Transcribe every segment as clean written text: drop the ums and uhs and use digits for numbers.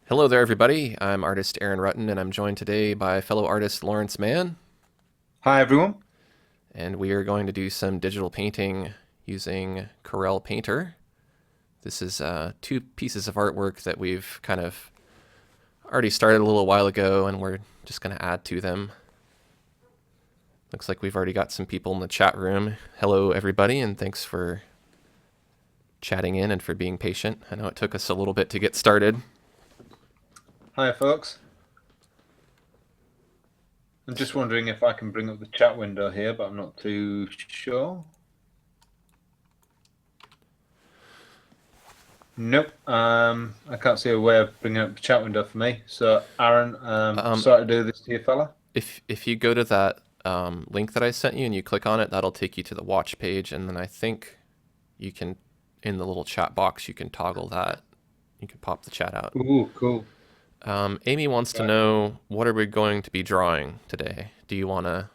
Hello there, everybody. I'm artist Aaron Rutten, and I'm joined today by fellow artist Lawrence Mann. Hi everyone. And we are going to do some digital painting using Corel Painter. This is two pieces of artwork that we've kind of already started a little while ago, and we're just going to add to them. Looks like we've already got some people in the chat room. Hello, everybody, and thanks for chatting in and for being patient. I know it took us a little bit to get started. Hi folks. I'm just wondering if I can bring up the chat window here, but I'm not too sure. Nope. I can't see a way of bringing up the chat window for me. So Aaron, sorry to do this to you, fella. If you go to that link that I sent you and you click on it, that'll take you to the watch page, and then I think you can, in the little chat box, you can toggle that. You can pop the chat out. Ooh, cool. Amy wants to Right. know, what are we going to be drawing today? Do you want to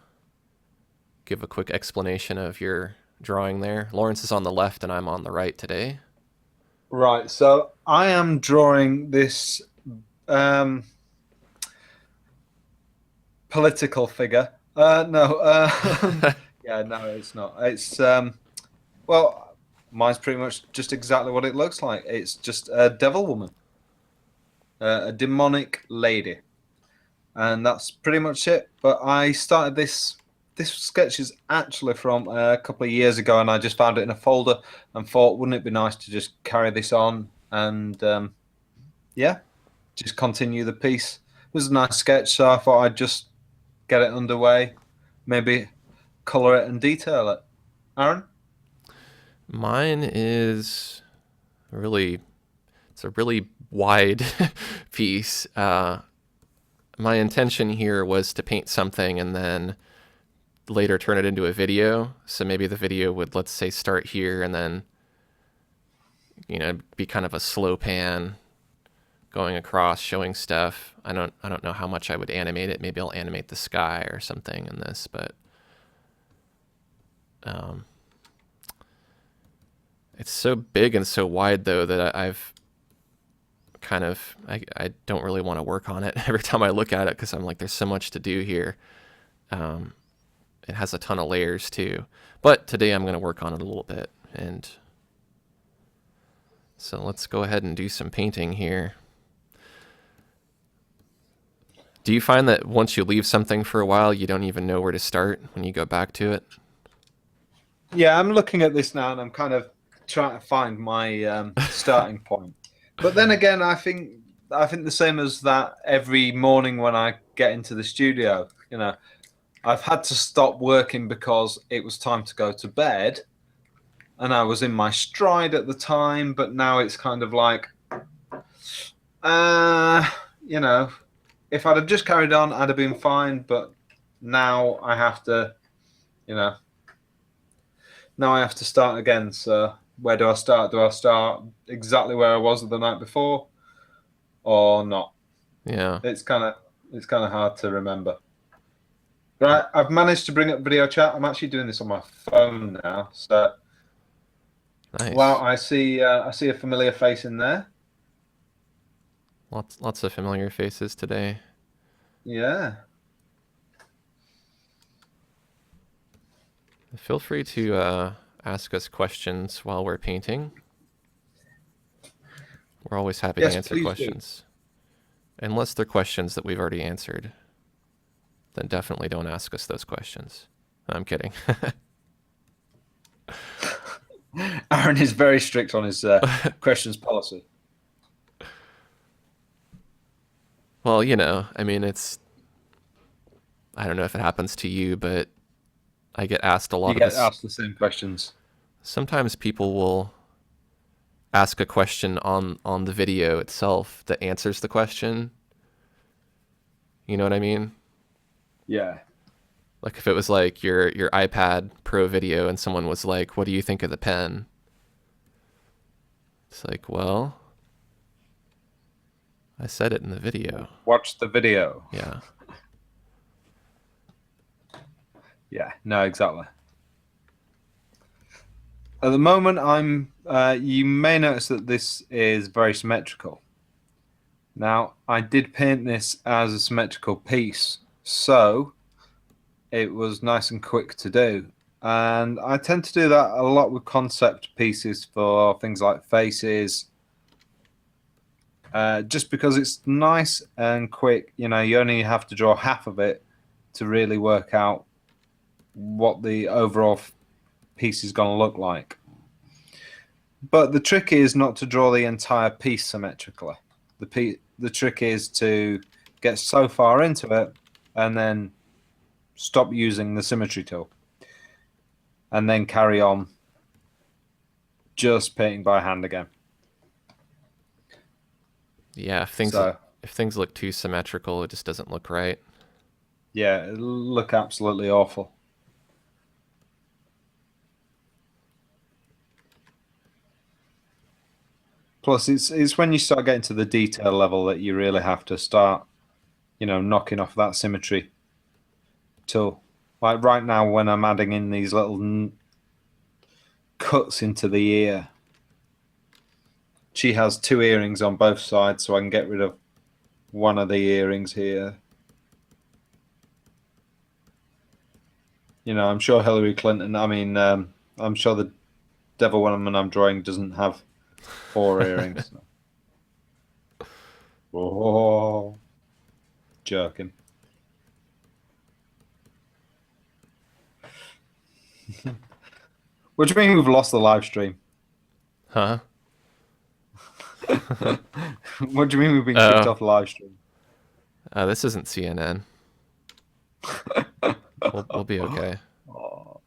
give a quick explanation of your drawing there? Lawrence is on the left and I'm on the right today. Right. So I am drawing this um, political figure. No. Yeah, no, it's not. It's well, mine's pretty much just exactly what it looks like. It's just a devil woman, a demonic lady. And that's pretty much it. But I started this. This sketch is actually from a couple of years ago, and I just found it in a folder and thought, wouldn't it be nice to just carry this on and yeah, just continue the piece. It was a nice sketch, so I thought I'd just get it underway, maybe color it and detail it. Aaron? Mine is really, it's a really wide piece. My intention here was to paint something and then later turn it into a video. So maybe the video would, let's say, start here and then, be kind of a slow pan going across, showing stuff. I don't know how much I would animate it. Maybe I'll animate the sky or something in this, but um, it's so big and so wide though that I've kind of I don't really want to work on it every time I look at it because I'm like, there's so much to do here. Um, it has a ton of layers too, but today I'm going to work on it a little bit, and so let's go ahead and do some painting here. Do you find that once you leave something for a while, you don't even know where to start when you go back to it? Yeah, I'm looking at this now and I'm kind of trying to find my starting point. But then again, I think the same as that every morning when I get into the studio, I've had to stop working because it was time to go to bed and I was in my stride at the time, but now it's kind of like uh, you know, if I'd have just carried on, I'd have been fine, but now I have to, you know, now I have to start again. So where do I start? Do I start exactly where I was the night before or not? Yeah. It's kind of hard to remember. Right, I've managed to bring up video chat. I'm actually doing this on my phone now. So wow, Nice. I see a familiar face in there. Lots of familiar faces today. Yeah. Feel free to ask us questions while we're painting. We're always happy to Yes, answer please do. questions. Unless they're questions that we've already answered, then definitely don't ask us those questions. I'm kidding. Aaron is very strict on his questions policy. Well, I mean, I don't know if it happens to you, but I get asked a You lot of get this. asked the same questions. Sometimes people will ask a question on the video itself that answers the question. You know what I mean? Yeah. Like if it was like your iPad Pro video and someone was like, "What do you think of the pen?" It's like, "Well, I said it in the video." Watch the video. Yeah. Yeah, no, exactly. At the moment, you may notice that this is very symmetrical. Now, I did paint this as a symmetrical piece, so it was nice and quick to do. And I tend to do that a lot with concept pieces for things like faces, just because it's nice and quick. You know, you only have to draw half of it to really work out what the overall piece is going to look like. But the trick is not to draw the entire piece symmetrically. The trick is to get so far into it and then stop using the symmetry tool and then carry on just painting by hand again. Yeah, if things look too symmetrical, it just doesn't look right. Yeah, it'll look absolutely awful. Plus, it's when you start getting to the detail level that you really have to start, knocking off that symmetry tool. Like right now, when I'm adding in these little cuts into the ear, she has two earrings on both sides, so I can get rid of one of the earrings here. I'm sure Hillary Clinton, I'm sure the devil woman I'm drawing doesn't have four earrings. Oh, jerking. What do you mean we've lost the live stream? Huh? What do you mean we've been kicked off the live stream? This isn't CNN. We'll be okay. Oh.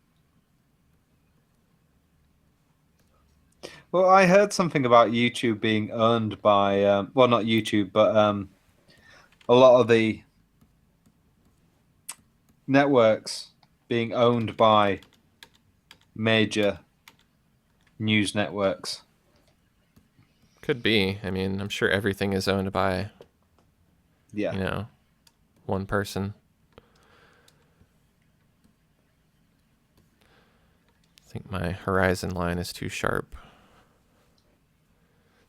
Well, I heard something about YouTube being owned by, well, not YouTube, but a lot of the networks being owned by major news networks. Could be. I mean, I'm sure everything is owned by, Yeah. One person. I think my horizon line is too sharp.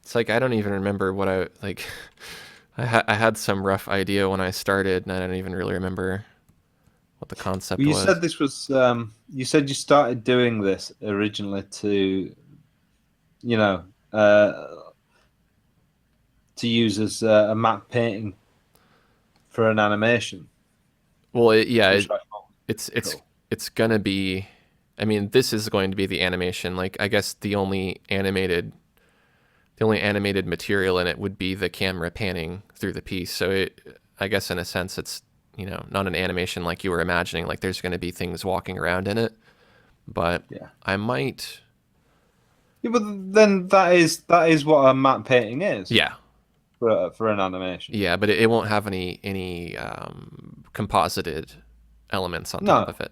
It's like I don't even remember what I like. I had some rough idea when I started, and I don't even really remember what the concept Well, you was. said this was. You said you started doing this originally you know, uh, to use as a matte painting for an animation. Well, Which I thought it's was it's cool. it's gonna be. I mean, this is going to be the animation. Like, I guess the only animated material in it would be the camera panning through the piece. So I guess in a sense, it's not an animation like you were imagining. Like, there's going to be things walking around in it, but Yeah. I might. Yeah, but then that is what a matte painting is Yeah, for an animation. yeah, but it won't have any composited elements on top No, of it.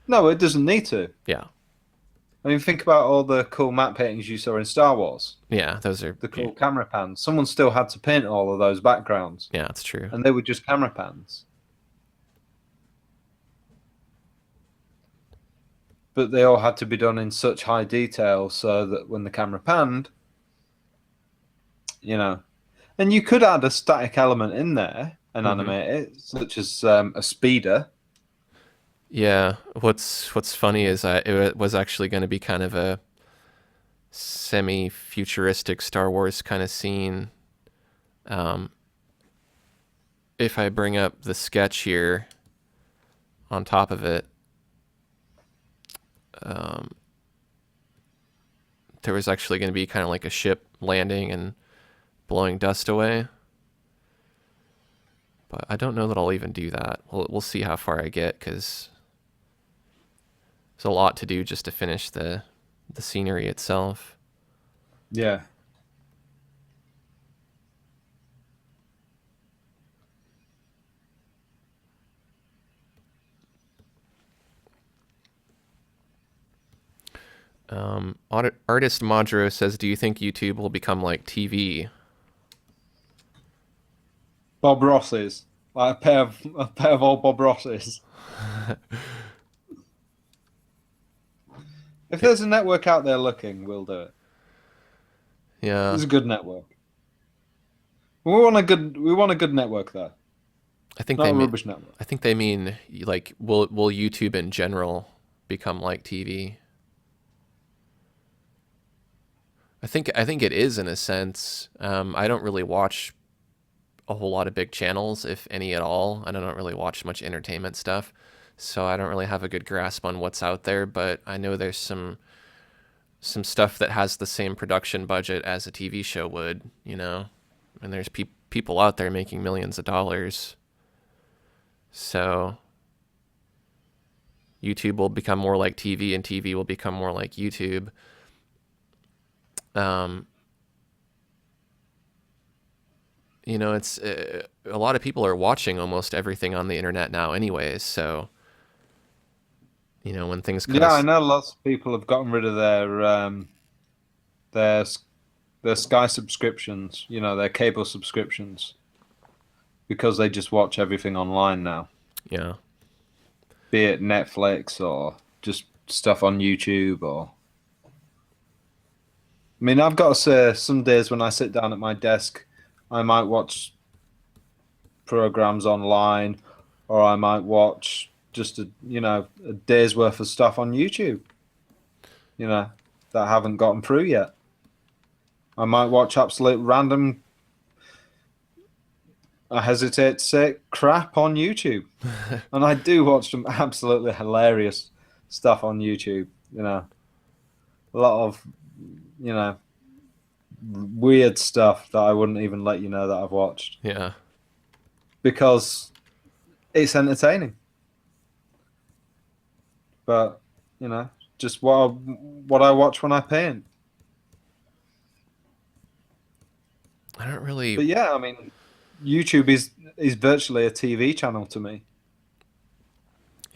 no, it doesn't need to. Yeah, I mean, think about all the cool matte paintings you saw in Star Wars. yeah, those are. The cool camera pans. Someone still had to paint all of those backgrounds, Yeah, it's true. and they were just camera pans. But they all had to be done in such high detail so that when the camera panned, and you could add a static element in there and Hmm. animate it, such as a speeder. Yeah, what's funny is it was actually going to be kind of a semi-futuristic Star Wars kind of scene. Um, if I bring up the sketch here on top of it, um, there was actually going to be kind of like a ship landing and blowing dust away. But I don't know that I'll even do that. We'll see how far I get, because there's a lot to do just to finish the scenery itself. Yeah. Artist Madro says, "Do you think YouTube will become like TV?" Bob Ross's. Like a pair of old Bob Ross's. If there's a network out there looking, we'll do it. Yeah. It's a good network. We want a good network there, I think not they a mean, rubbish network. I think they mean like will YouTube in general become like TV? I think it is in a sense. I don't really watch a whole lot of big channels, if any at all. I don't really watch much entertainment stuff, so I don't really have a good grasp on what's out there. But I know there's some stuff that has the same production budget as a TV show would, and there's people out there making millions of dollars. So YouTube will become more like TV, and TV will become more like YouTube. Um, it's a lot of people are watching almost everything on the internet now, anyways. So when things kind Yeah, I of know lots of people have gotten rid of their their Sky subscriptions, their cable subscriptions, because they just watch everything online now, yeah, be it Netflix or just stuff on YouTube or. I mean, I've got to say, some days when I sit down at my desk, I might watch programs online, or I might watch just a day's worth of stuff on YouTube, that I haven't gotten through yet. I might watch absolute random, I hesitate to say, crap on YouTube. And I do watch some absolutely hilarious stuff on YouTube, a lot of, you know, weird stuff that I wouldn't even let you know that I've watched yeah, because it's entertaining. But, just what I watch when I paint. I don't really. But yeah, I mean, YouTube is virtually a TV channel to me.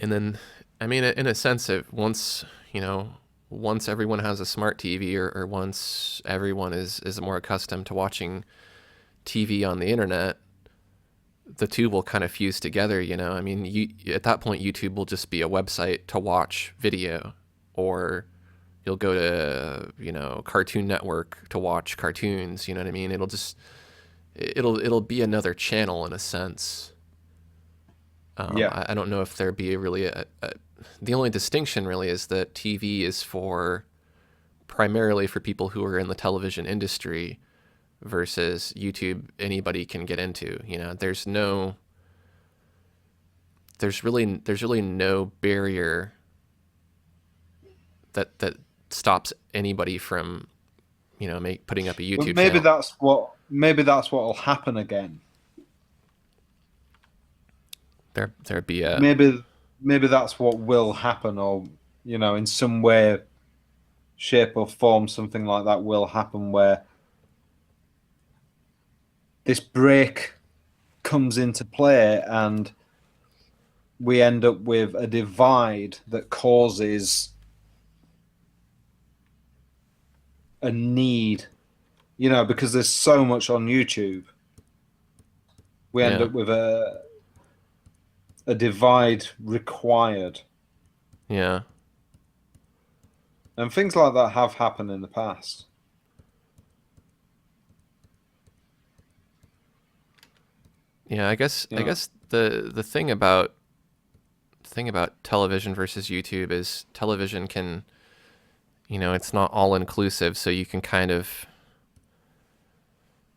And then, I mean, in a sense, once everyone has a smart TV, or once everyone is more accustomed to watching TV on the internet, the two will kind of fuse together. I mean, at that point, YouTube will just be a website to watch video, or you'll go to Cartoon Network to watch cartoons. You know what I mean? It'll be another channel in a sense. Yeah. I don't know if there be really the only distinction really is that TV is for primarily for people who are in the television industry, versus YouTube anybody can get into. There's really no barrier that stops anybody from putting up a But YouTube maybe channel. that's what will happen again. There'd be a Maybe that's what will happen, or in some way, shape or form, something like that will happen where this break comes into play and we end up with a divide that causes a need, because there's so much on YouTube. We end yeah, up with a divide required. yeah, And things like that have happened in the past. yeah. I You know, guess the thing about television versus YouTube is television can, it's not all inclusive, so you can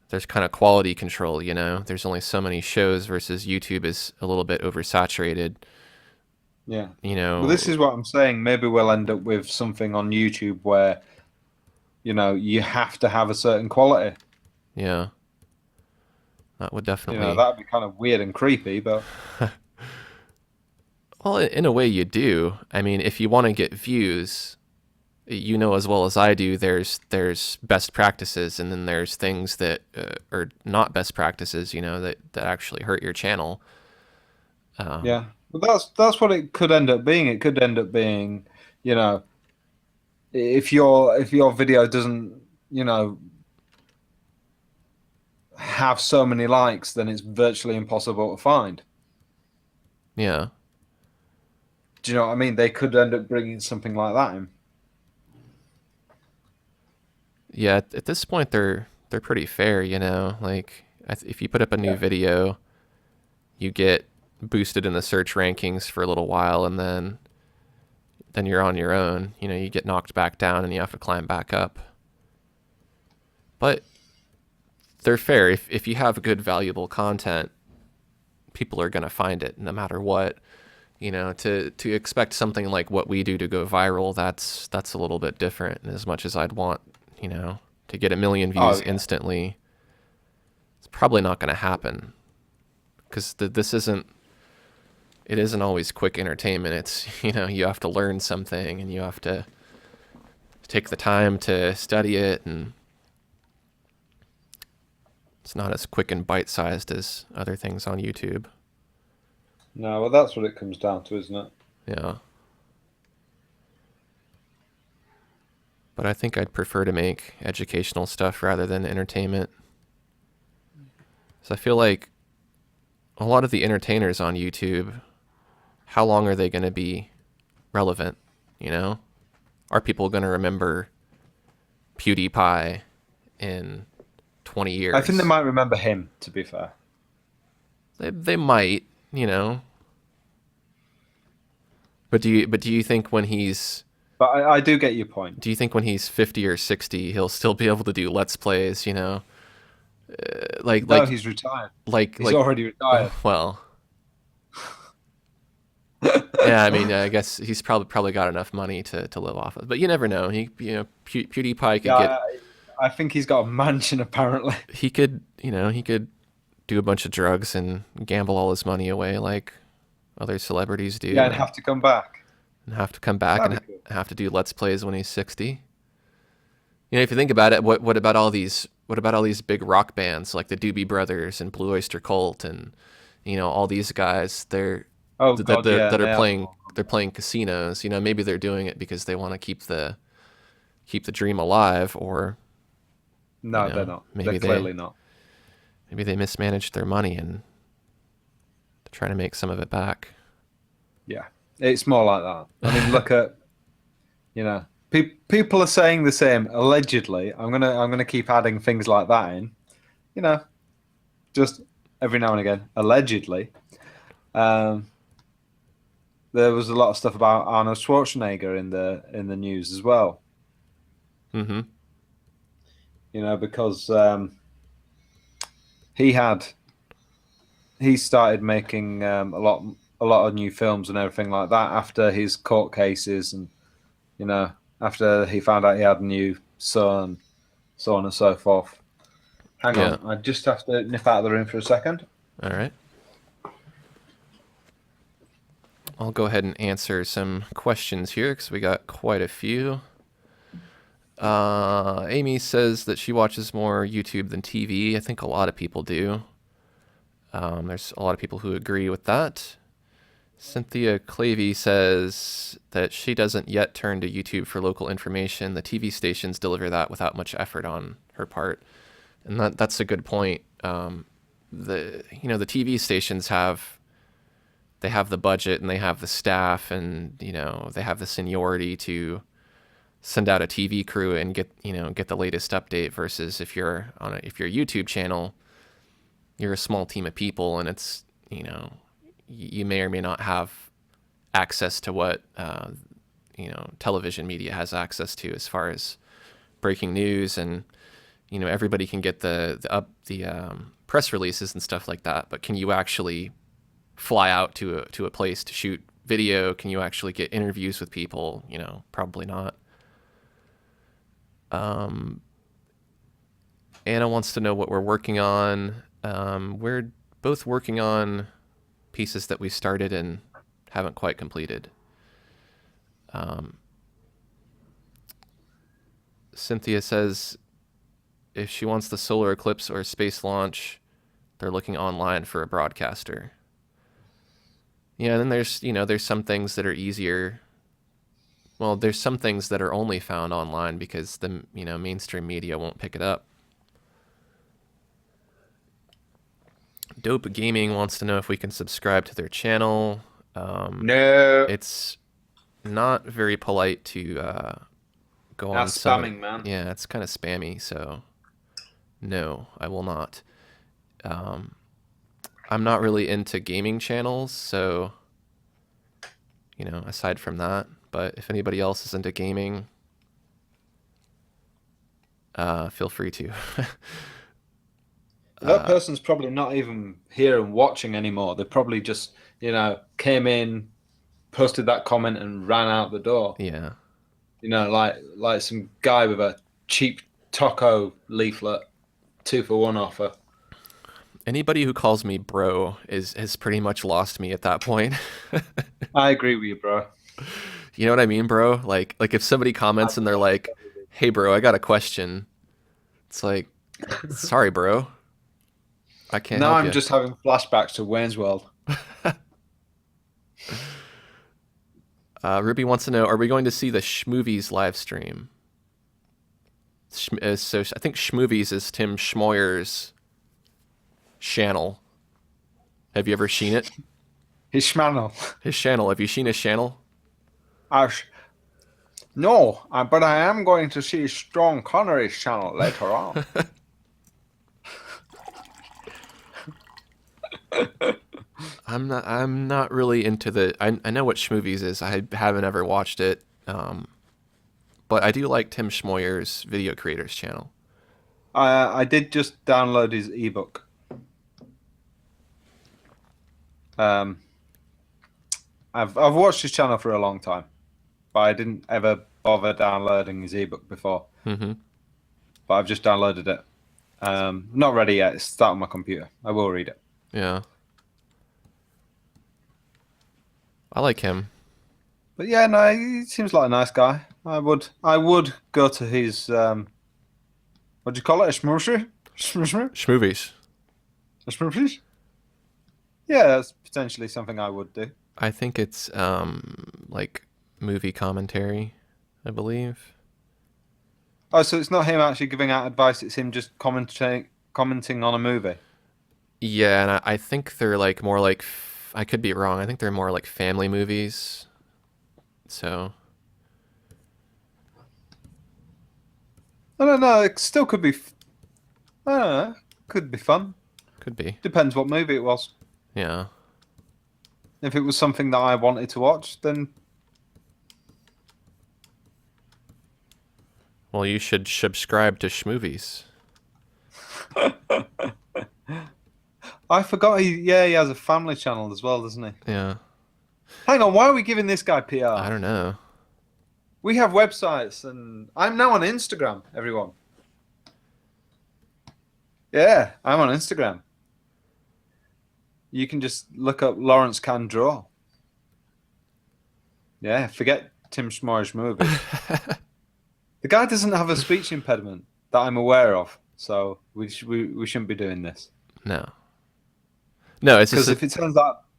there's kind of quality control. There's only so many shows, versus YouTube is a little bit oversaturated. yeah. You Well, know, this is what I'm saying. Maybe we'll end up with something on YouTube where, you have to have a certain quality. yeah, that would definitely. That'd be kind of weird and creepy, but Well, in a way, you do. I mean, if you want to get views, as well as I do, there's best practices, and then there's things that are not best practices. That actually hurt your channel. Um, yeah. But that's what it could end up being. It could end up being, you know, if your video doesn't, have so many likes, then it's virtually impossible to find. yeah, Do you know what I mean? They could end up bringing something like that in. yeah. At this point, they're pretty fair. Like If you put up a new Yeah. video, you get boosted in the search rankings for a little while, and then you're on your own. You know, you get knocked back down, and you have to climb back up. But they're fair. If you have good, valuable content, people are going to find it no matter what. You know, to expect something like what we do to go viral, that's a little bit different. And as much as I'd want, you know, to get a million Oh views yeah. instantly, it's probably not going to happen because this isn't. It isn't always quick entertainment. It's, you know, you have to learn something and you have to take the time to study it, and it's not as quick and bite-sized as other things on YouTube. No, well, that's what it comes down to, isn't it? Yeah. But I think I'd prefer to make educational stuff rather than entertainment. So I feel like a lot of the entertainers on YouTube, how long are they going to be relevant? You know? Are people going to remember PewDiePie in 20 I think they years? might remember him, to be fair. They might, you know. But do you think when he's But I do get your point. do you think when he's 50 or 60 he'll still be able to do let's plays, you know? Like No, like he's retired. like He's like already retired. well, yeah, I mean, I guess he's probably got enough money to live off of. But you never know. PewDiePie could Yeah, get I think he's got a mansion apparently. he could do a bunch of drugs and gamble all his money away like other celebrities Yeah, do, and have to come back. and have to come back and That'd be cool. have to do let's plays when he's 60. You know, if you think about it, what about all these big rock bands like the Doobie Brothers and Blue Oyster Cult and all these guys? Oh That God, they're yeah, that are they have. playing casinos. You know, maybe they're doing it because they want to keep the dream alive, or No, they're not. They're maybe they clearly not. maybe they mismanaged their money and they're trying to make some of it back. Yeah, it's more like that. I mean, look at people are saying the same. Allegedly, I'm gonna keep adding things like that in. You know, just every now and again. Allegedly, um, there was a lot of stuff about Arnold Schwarzenegger in the news as well. Mm-hmm. Because he had he started making a lot of new films and everything like that after his court cases and after he found out he had a new son, so on and so forth. Hang Yeah. on, I just have to nip out of the room for a second. All right. I'll go ahead and answer some questions here because we got quite a few. Amy says that she watches more YouTube than TV. I think a lot of people do. There's a lot of people who agree with that. Cynthia Clavey says that she doesn't yet turn to YouTube for local information. The TV stations deliver that without much effort on her part, and that's a good point. The TV stations have the budget and they have the staff and they have the seniority to send out a TV crew and get the latest update versus if you're a YouTube channel, you're a small team of people and it's you may or may not have access to what television media has access to as far as breaking news, and everybody can get the press releases and stuff like that, but can you actually fly out to a place to shoot video? Can you actually get interviews with people? Probably not. Anna wants to know what we're working on. We're both working on pieces that we started and haven't quite completed. Cynthia says if she wants the solar eclipse or space launch, they're looking online for a broadcaster. Yeah, and then there's some things that are easier. Well, there's some things that are only found online because the mainstream media won't pick it up. Dope Gaming wants to know if we can subscribe to their channel. No, It's not very polite to go on that's some. spamming, man. Yeah, it's kind of spammy, so no, I will not. Um, I'm not really into gaming channels, so aside from that. But if anybody else is into gaming, feel free to. That person's probably not even here and watching anymore. They probably just, came in, posted that comment, and ran out the door. Yeah. Like some guy with a cheap taco leaflet, 2 for 1 offer. Anybody who calls me bro has pretty much lost me at that point. I agree with you, bro. You know what I mean, bro? Like if somebody comments and they're like, "Hey, bro, I got a question." It's like, "Sorry, bro, I can't Now help I'm you." just having flashbacks to Wayne's World. Ruby wants to know: Are we going to see the Schmovies live stream? So I think Schmovies is Tim Schmoyer's channel. Have you ever seen it? His schmannel. His channel. Have you seen his channel? Ash. No, but I am going to see Strong Connery's channel later on. I'm not really into the. I know what Schmovies is. I haven't ever watched it. But I do like Tim Schmoyer's Video Creators channel. I did just download his ebook. Um, I've watched his channel for a long time, but I didn't ever bother downloading his ebook before. Mm-hmm. But I've just downloaded it. Not ready yet. It's sat on my computer. I will read it. Yeah. I like him. But yeah, no, he seems like a nice guy. I would go to his what do you call it? A schmoozer? Schmoozer? Schmovies. A schmoozer? Yeah, that's potentially something I would do. I think it's like movie commentary, I believe. Oh, so it's not him actually giving out advice, it's him just commenting on a movie. Yeah, and I think they're like more like I could be wrong. I think they're more like family movies. So I don't know, it still could be I don't know. Could be fun. could be. Depends what movie it was. Yeah. If it was something that I wanted to watch, then Well, you should subscribe to Schmovies. I forgot he has a family channel as well, doesn't he? Yeah. Hang on, why are we giving this guy I PR? don't know. We have websites and I'm now on Instagram, everyone. Yeah, I'm on Instagram. You can just look up Lawrence Can Draw. Yeah, forget Tim Schmor's movie. The guy doesn't have a speech impediment that I'm aware of, so we shouldn't be doing this. No. No, it's Because just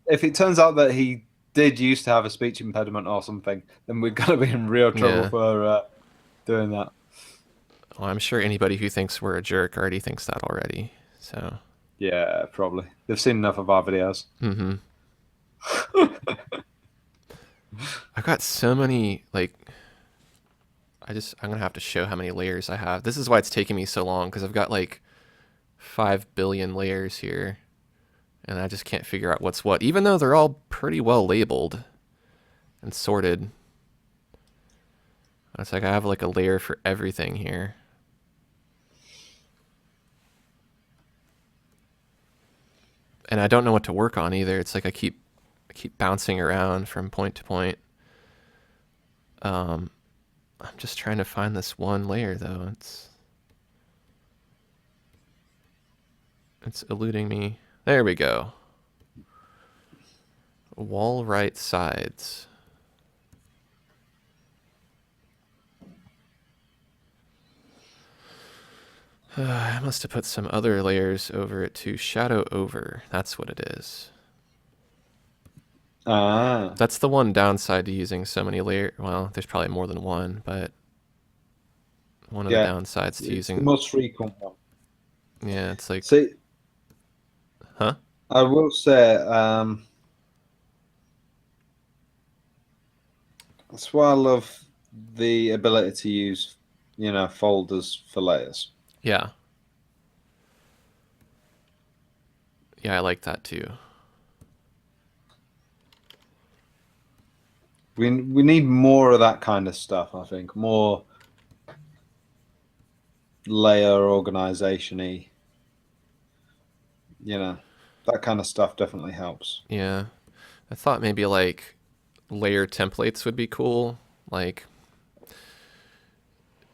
if it turns out that he did used to have a speech impediment or something, then we're gonna be in real trouble Yeah. for doing that. well, I'm sure anybody who thinks we're a jerk already thinks that already. So, Yeah, probably. They've seen enough of our videos. mm-hmm. I've got so many like I'm gonna have to show how many layers I have. This is why it's taking me so long because I've got like 5 billion layers here, and I just can't figure out what's what. Even though they're all pretty well labeled and sorted, it's like I have like a layer for everything here. And I don't know what to work on either. It's like I keep bouncing around from point to point. I'm just trying to find this one layer though. It's eluding me. There we go. Wall right sides. I must have put some other layers over it too. Shadow over. That's what it is. Ah, That's the one downside to using so many layers. Well, there's probably more than one, but one of the yeah. downsides to It's the using. most frequent one. Yeah, it's like, See, huh? I will say, that's why I love the ability to use, folders for layers. Yeah. Yeah, I like that too. We need more of that kind of stuff. I think more layer organization-y. You know, that kind of stuff definitely helps. Yeah. I thought maybe like layer templates would be cool. Like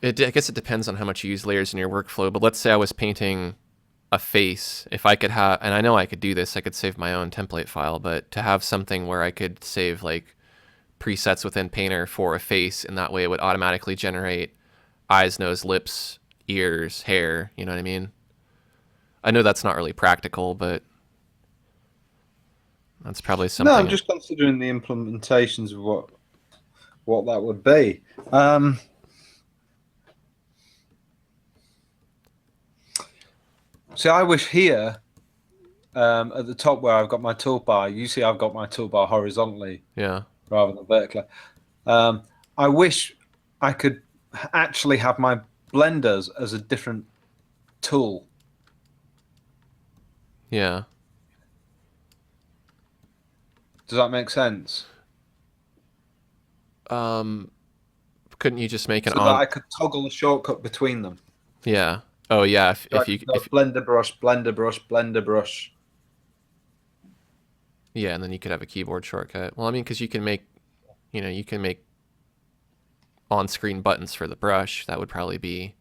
I guess it depends on how much you use layers in your workflow, but let's say I was painting a face. If I could have, and I know I could do this, I could save my own template file, but to have something where I could save like presets within Painter for a face, and that way it would automatically generate eyes, nose, lips, ears, hair, you know what I mean? I know that's not really practical, but that's probably No, I'm something. just considering the implementations of what that would be. Um, See, I wish here at the top where I've got my toolbar, you see I've got my toolbar horizontally Yeah. rather than vertically. Um, I wish I could actually have my blenders as a different tool. Yeah. Does that make sense? Um, couldn't you just make an So that on? I could toggle the shortcut between them. Yeah. Oh yeah. So I could go blender brush, blender brush, blender brush. Yeah, and then you could have a keyboard shortcut. Well, I mean, because you can make on-screen buttons for the brush. That would probably be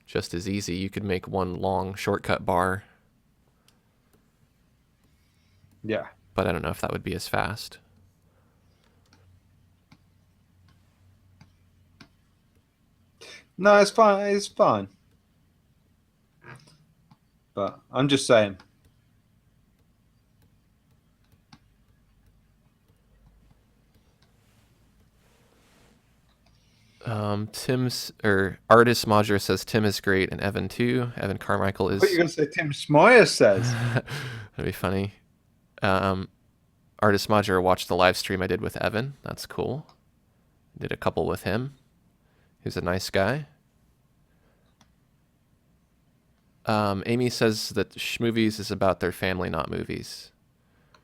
just as easy. You could make one long shortcut bar, Yeah. but I don't know if that would be as fast. No, it's fine. It's fine. But I'm just saying. Tim's or artist Modger says Tim is great and Evan too. Evan Carmichael I thought you is. were going to say Tim Smoyer says. That'd be funny. Um, artist Modger watched the live stream I did with Evan. That's cool. Did a couple with him. He's a nice guy. Amy says that Schmovies is about their family, not movies.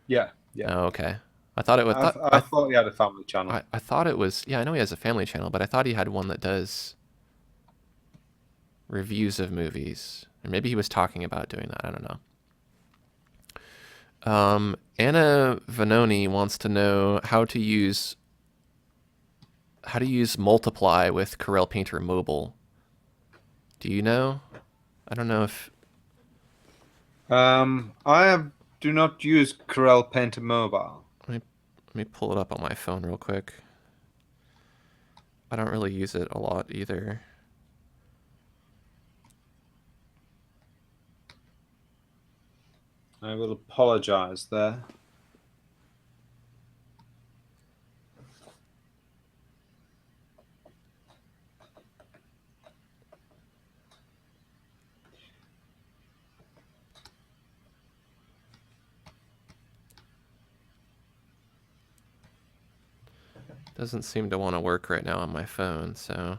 Yeah, yeah. Oh, okay. I thought it was. I thought he had a family channel. I thought it was. Yeah, I know he has a family channel, but I thought he had one that does reviews of movies, or maybe he was talking about doing that. I don't know. Anna Vanoni wants to know how to use multiply with Corel Painter Mobile. Do you know? I don't know if. Do not use Corel Painter Mobile. Let me pull it up on my phone real quick. I don't really use it a lot either. I will apologize there. Doesn't seem to want to work right now on my phone, so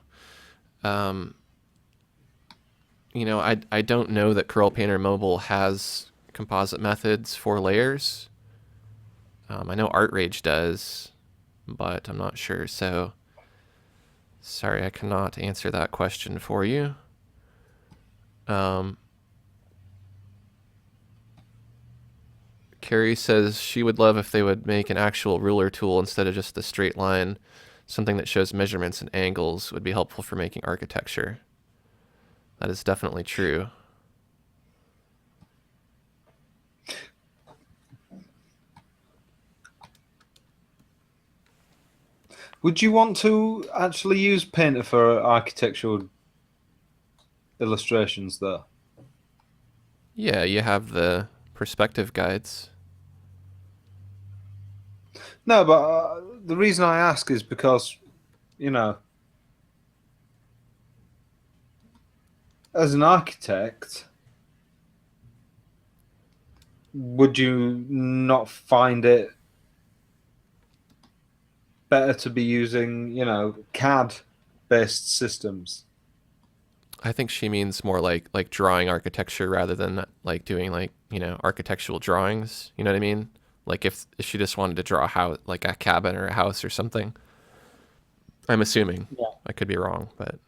um, I don't know that Corel Painter Mobile has composite methods for layers. I know ArtRage does, but I'm not sure. So sorry, I cannot answer that question for you. Carrie says she would love if they would make an actual ruler tool instead of just the straight line. Something that shows measurements and angles would be helpful for making architecture. That is definitely true. Would you want to actually use Painter for architectural illustrations, though? Yeah, you have the perspective guides. No, but the reason I ask is because, you know, as an architect, would you not find it better to be using, CAD-based systems? I think she means more like drawing architecture rather than like doing like, architectural drawings. You know what I mean? Like if she just wanted to draw a house, like a cabin or a house or something. I'm assuming. Yeah. I could be wrong, but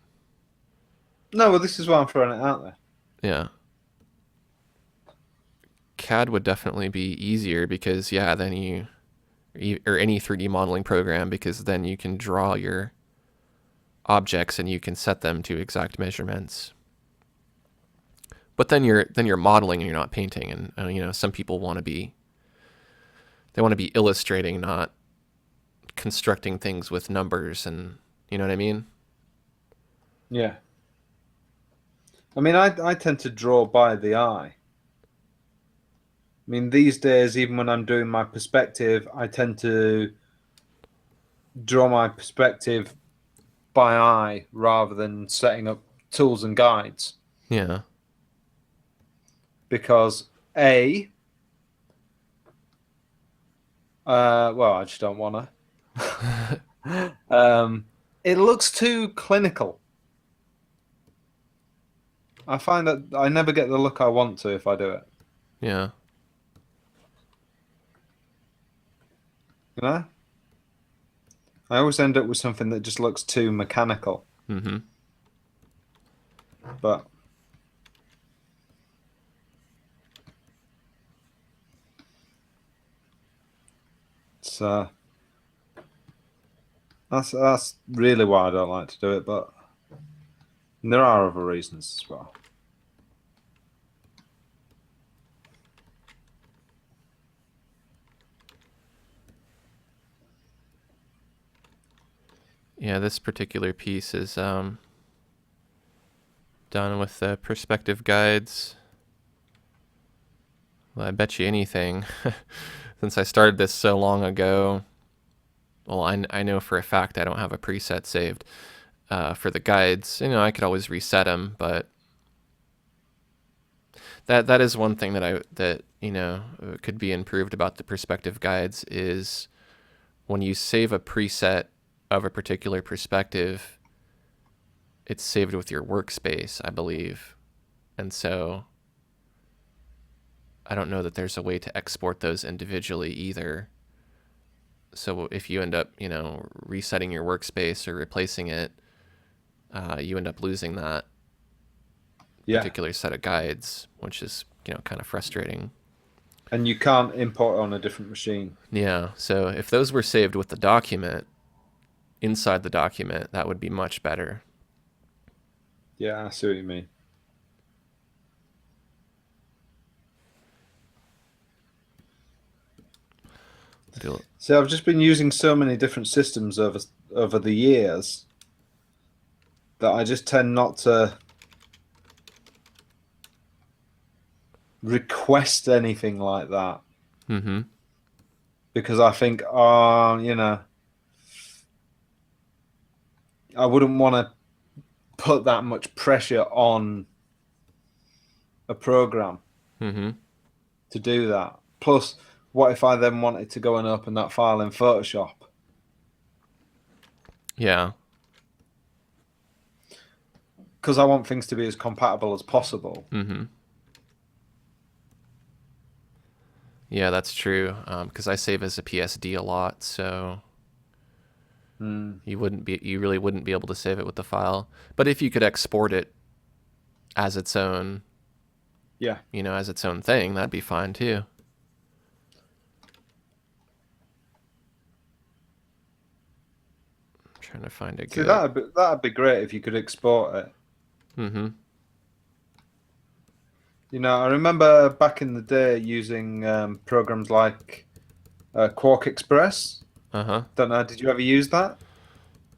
No, well, this is why I'm throwing it out there. yeah. CAD would definitely be easier because yeah, then or any 3D modeling program, because then you can draw your objects and you can set them to exact measurements. But then you're modeling and you're not painting, and some people want to be illustrating, not constructing things with numbers, and you know what I mean? Yeah. I mean, I tend to draw by the eye. I mean, these days, even when I'm doing my perspective, I tend to draw my perspective by eye rather than setting up tools and guides. Yeah. Because well, I just don't want to. It looks too clinical. I find that I never get the look I want to if I do it. Yeah. You know? I always end up with something that just looks too mechanical. Mm-hmm. But it's that's really why I don't like to do it. But there are other reasons as well. Yeah, this particular piece is done with the perspective guides. Well, I bet you anything, since I started this so long ago. Well, I know for a fact I don't have a preset saved for the guides. I could always reset them, but that is one thing that could be improved about the perspective guides is when you save a preset of a particular perspective, it's saved with your workspace, I believe. And so I don't know that there's a way to export those individually either. So if you end up, resetting your workspace or replacing it, you end up losing that particular set of guides, which is, kind of frustrating. And you can't import it on a different machine. Yeah. So if those were saved with the document, inside the document, that would be much better. Yeah, I see what you mean. So I've just been using so many different systems over the years that I just tend not to request anything like that. Mm-hmm. Because I think, I wouldn't want to put that much pressure on a program to do that. Plus, what if I then wanted to go and open that file in Photoshop? Yeah. Because I want things to be as compatible as possible. Mm-hmm. Yeah, that's true. Because I save as a PSD a lot, so you really wouldn't be able to save it with the file. But if you could export it as its own, as its own thing, that'd be fine too. I'm trying to find it. See, that'd be great if you could export it. Mm-hmm. I remember back in the day using programs like Quark Express. Uh-huh. Don't know, did you ever use that?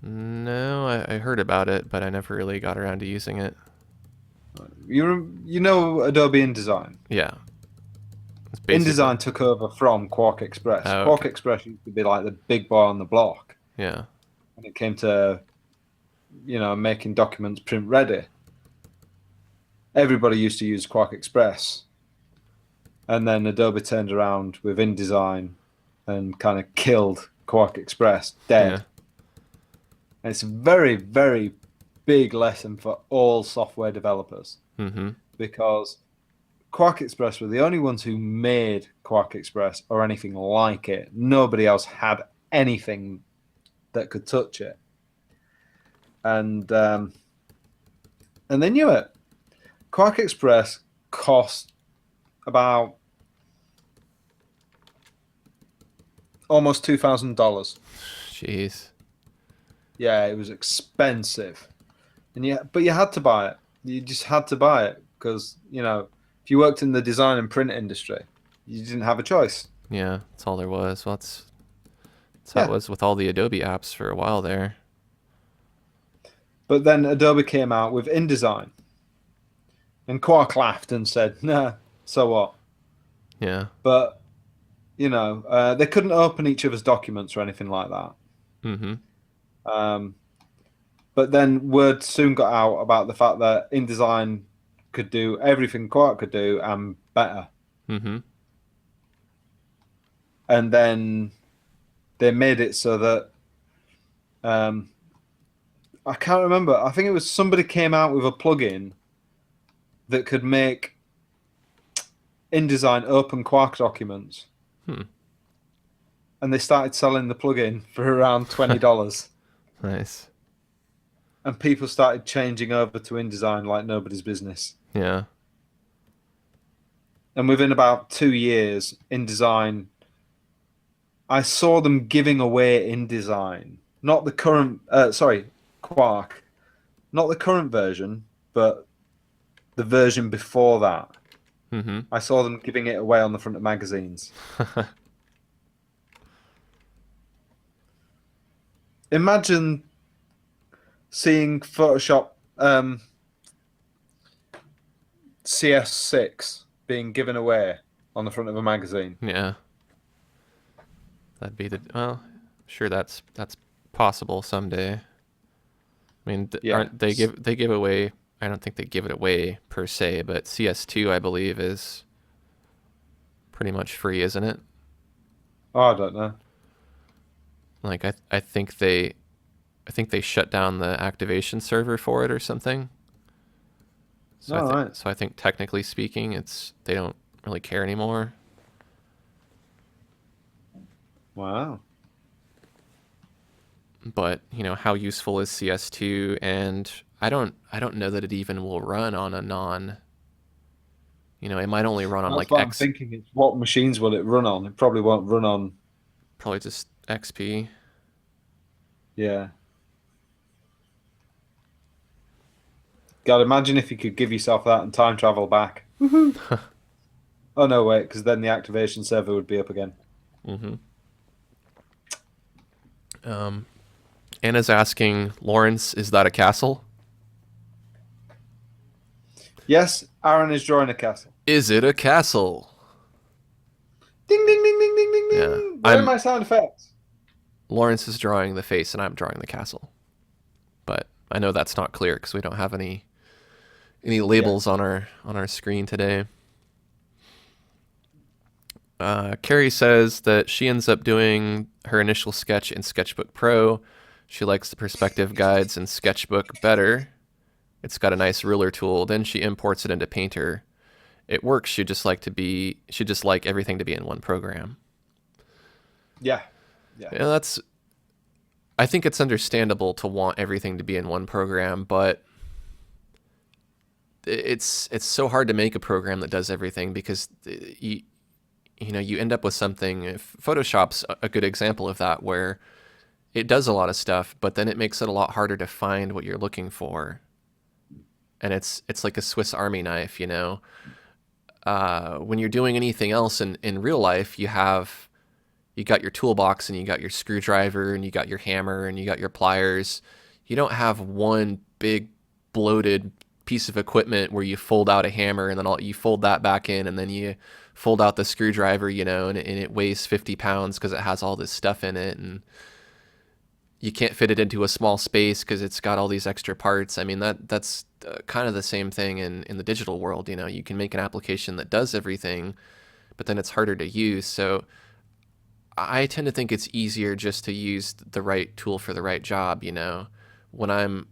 No, I heard about it, but I never really got around to using it. You know Adobe InDesign? Yeah. InDesign took over from Quark Express. Oh, okay. Quark Express used to be like the big boy on the block. Yeah. When it came to, making documents print ready. Everybody used to use Quark Express. And then Adobe turned around with InDesign and kind of killed Quark Express, dead. Yeah. And it's very, very big lesson for all software developers Mm-hmm. because Quark Express were the only ones who made Quark Express or anything like it. Nobody else had anything that could touch it, and they knew it. Quark Express cost about almost $2,000. Jeez. Yeah, it was expensive, but you had to buy it. You just had to buy it because if you worked in the design and print industry, you didn't have a choice. Yeah, that's all there was. Well, that's how it Yeah, was with all the Adobe apps for a while there. but then Adobe came out with InDesign, and Quark laughed and said, "Nah, so what?" Yeah. But they couldn't open each other's documents or anything like that. Mm-hmm. Um, but then word soon got out about the fact that InDesign could do everything Quark could do and better. Mm-hmm. And then they made it so that um, I can't remember. I think it was somebody came out with a plugin that could make InDesign open Quark documents, Hmm. and they started selling the plugin for around $20. Nice. And people started changing over to InDesign like nobody's business. Yeah. And within about 2 years, InDesign, I saw them giving away InDesign. Not the current, Quark. Not the current version, but the version before that. Mm-hmm. I saw them giving it away on the front of magazines. Imagine seeing Photoshop CS6 being given away on the front of a magazine. Yeah. That'd be well, sure that's possible someday. I mean, Yeah. aren't they give away? I don't think they give it away per se, but CS2 I believe is pretty much free, isn't it? Oh, I don't know. Like I think they shut down the activation server for it or something. All right. So I think technically speaking, they don't really care anymore. Wow. But how useful is CS2? And I don't know that it even will run on a non. It might only run on That's like what I'm X, thinking. Is what machines will it run on? It probably won't run on. probably just XP. Yeah. God, imagine if you could give yourself that and time travel back. Oh no, wait, because then the activation server would be up again. Mm-hmm. Anna's asking Lawrence, is that a castle? Yes, Aaron is drawing a castle. Is it a castle? Ding ding ding ding ding ding Yeah, ding. Where are my sound effects? Lawrence is drawing the face and I'm drawing the castle. But I know that's not clear because we don't have any labels on our screen today. Carrie says that she ends up doing her initial sketch in Sketchbook Pro. She likes the perspective guides in Sketchbook better. It's got a nice ruler tool. Then she imports it into Painter. It works. She'd just like everything to be in one program. Yeah. Yeah. Yeah, I think it's understandable to want everything to be in one program, but it's so hard to make a program that does everything because you end up with something. Photoshop's a good example of that, where it does a lot of stuff, but then it makes it a lot harder to find what you're looking for. And it's like a Swiss Army knife, when you're doing anything else in real life, you got your toolbox and you got your screwdriver and you got your hammer and you got your pliers. You don't have one big bloated piece of equipment where you fold out a hammer and then you fold that back in and then you fold out the screwdriver, and it weighs 50 pounds because it has all this stuff in it and you can't fit it into a small space because it's got all these extra parts. I mean, that's kind of the same thing in the digital world. You can make an application that does everything, but then it's harder to use. So I tend to think it's easier just to use the right tool for the right job,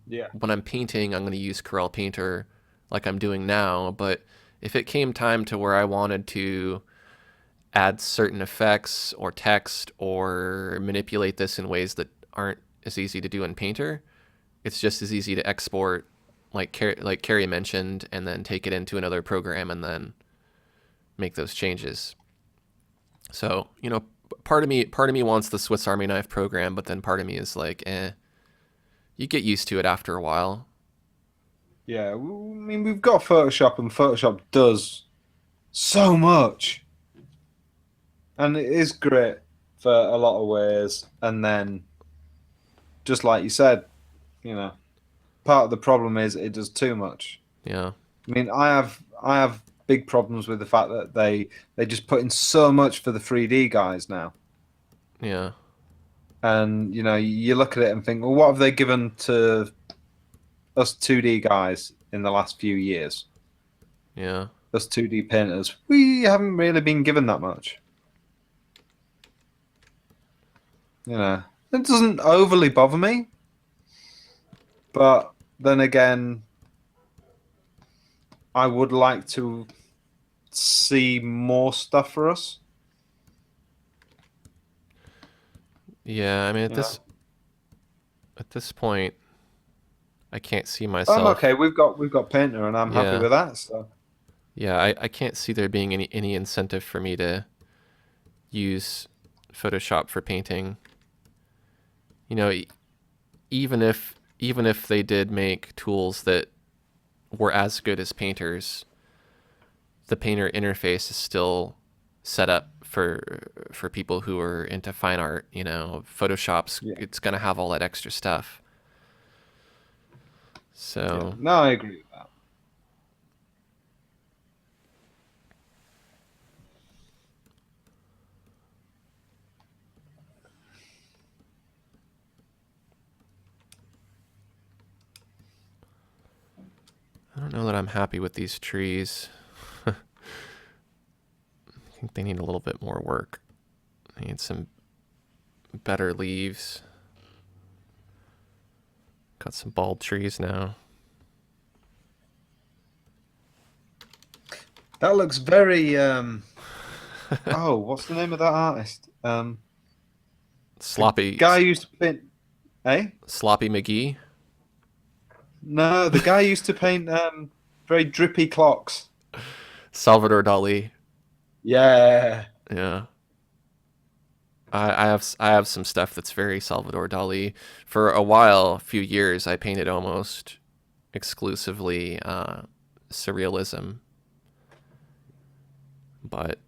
Yeah. when I'm painting, I'm going to use Corel Painter like I'm doing now. But if it came time to where I wanted to add certain effects or text or manipulate this in ways that aren't as easy to do in Painter, it's just as easy to export, like Carrie mentioned, and then take it into another program and then make those changes. So, part of me wants the Swiss Army knife program, but then part of me is like, you get used to it after a while. Yeah. I mean, we've got Photoshop, and Photoshop does so much, and it is great for a lot of ways. And then, just like you said, you know, part of the problem is it does too much. Yeah, I mean, I have big problems with the fact that they just put in so much for the 3D guys now. yeah, And you look at it and think, well, what have they given to us 2D guys in the last few years? yeah. Us 2D painters, we haven't really been given that much. It doesn't overly bother me, but then again, I would like to see more stuff for us. Yeah, I mean, You know, at this point, I can't see I'm okay. myself. We've got Painter, and I'm happy Yeah, with that. So yeah. I can't see there being any incentive for me to use Photoshop for painting. You know, even if they did make tools that were as good as Painters, the Painter interface is still set up for people who are into fine art. Photoshop's yeah, it's gonna have all that extra stuff. yeah. So No, I agree with that. I don't know that I'm happy with these trees. I think they need a little bit more work. They need some better leaves. Got some bald trees now. That looks very. Oh, what's the name of that artist? The Sloppy, guy who used to paint. Eh? Sloppy McGee. No, the guy who used to paint very drippy clocks. Salvador Dali. Yeah. Yeah. I have some stuff that's very Salvador Dali. For a while, a few years, I painted almost exclusively surrealism, but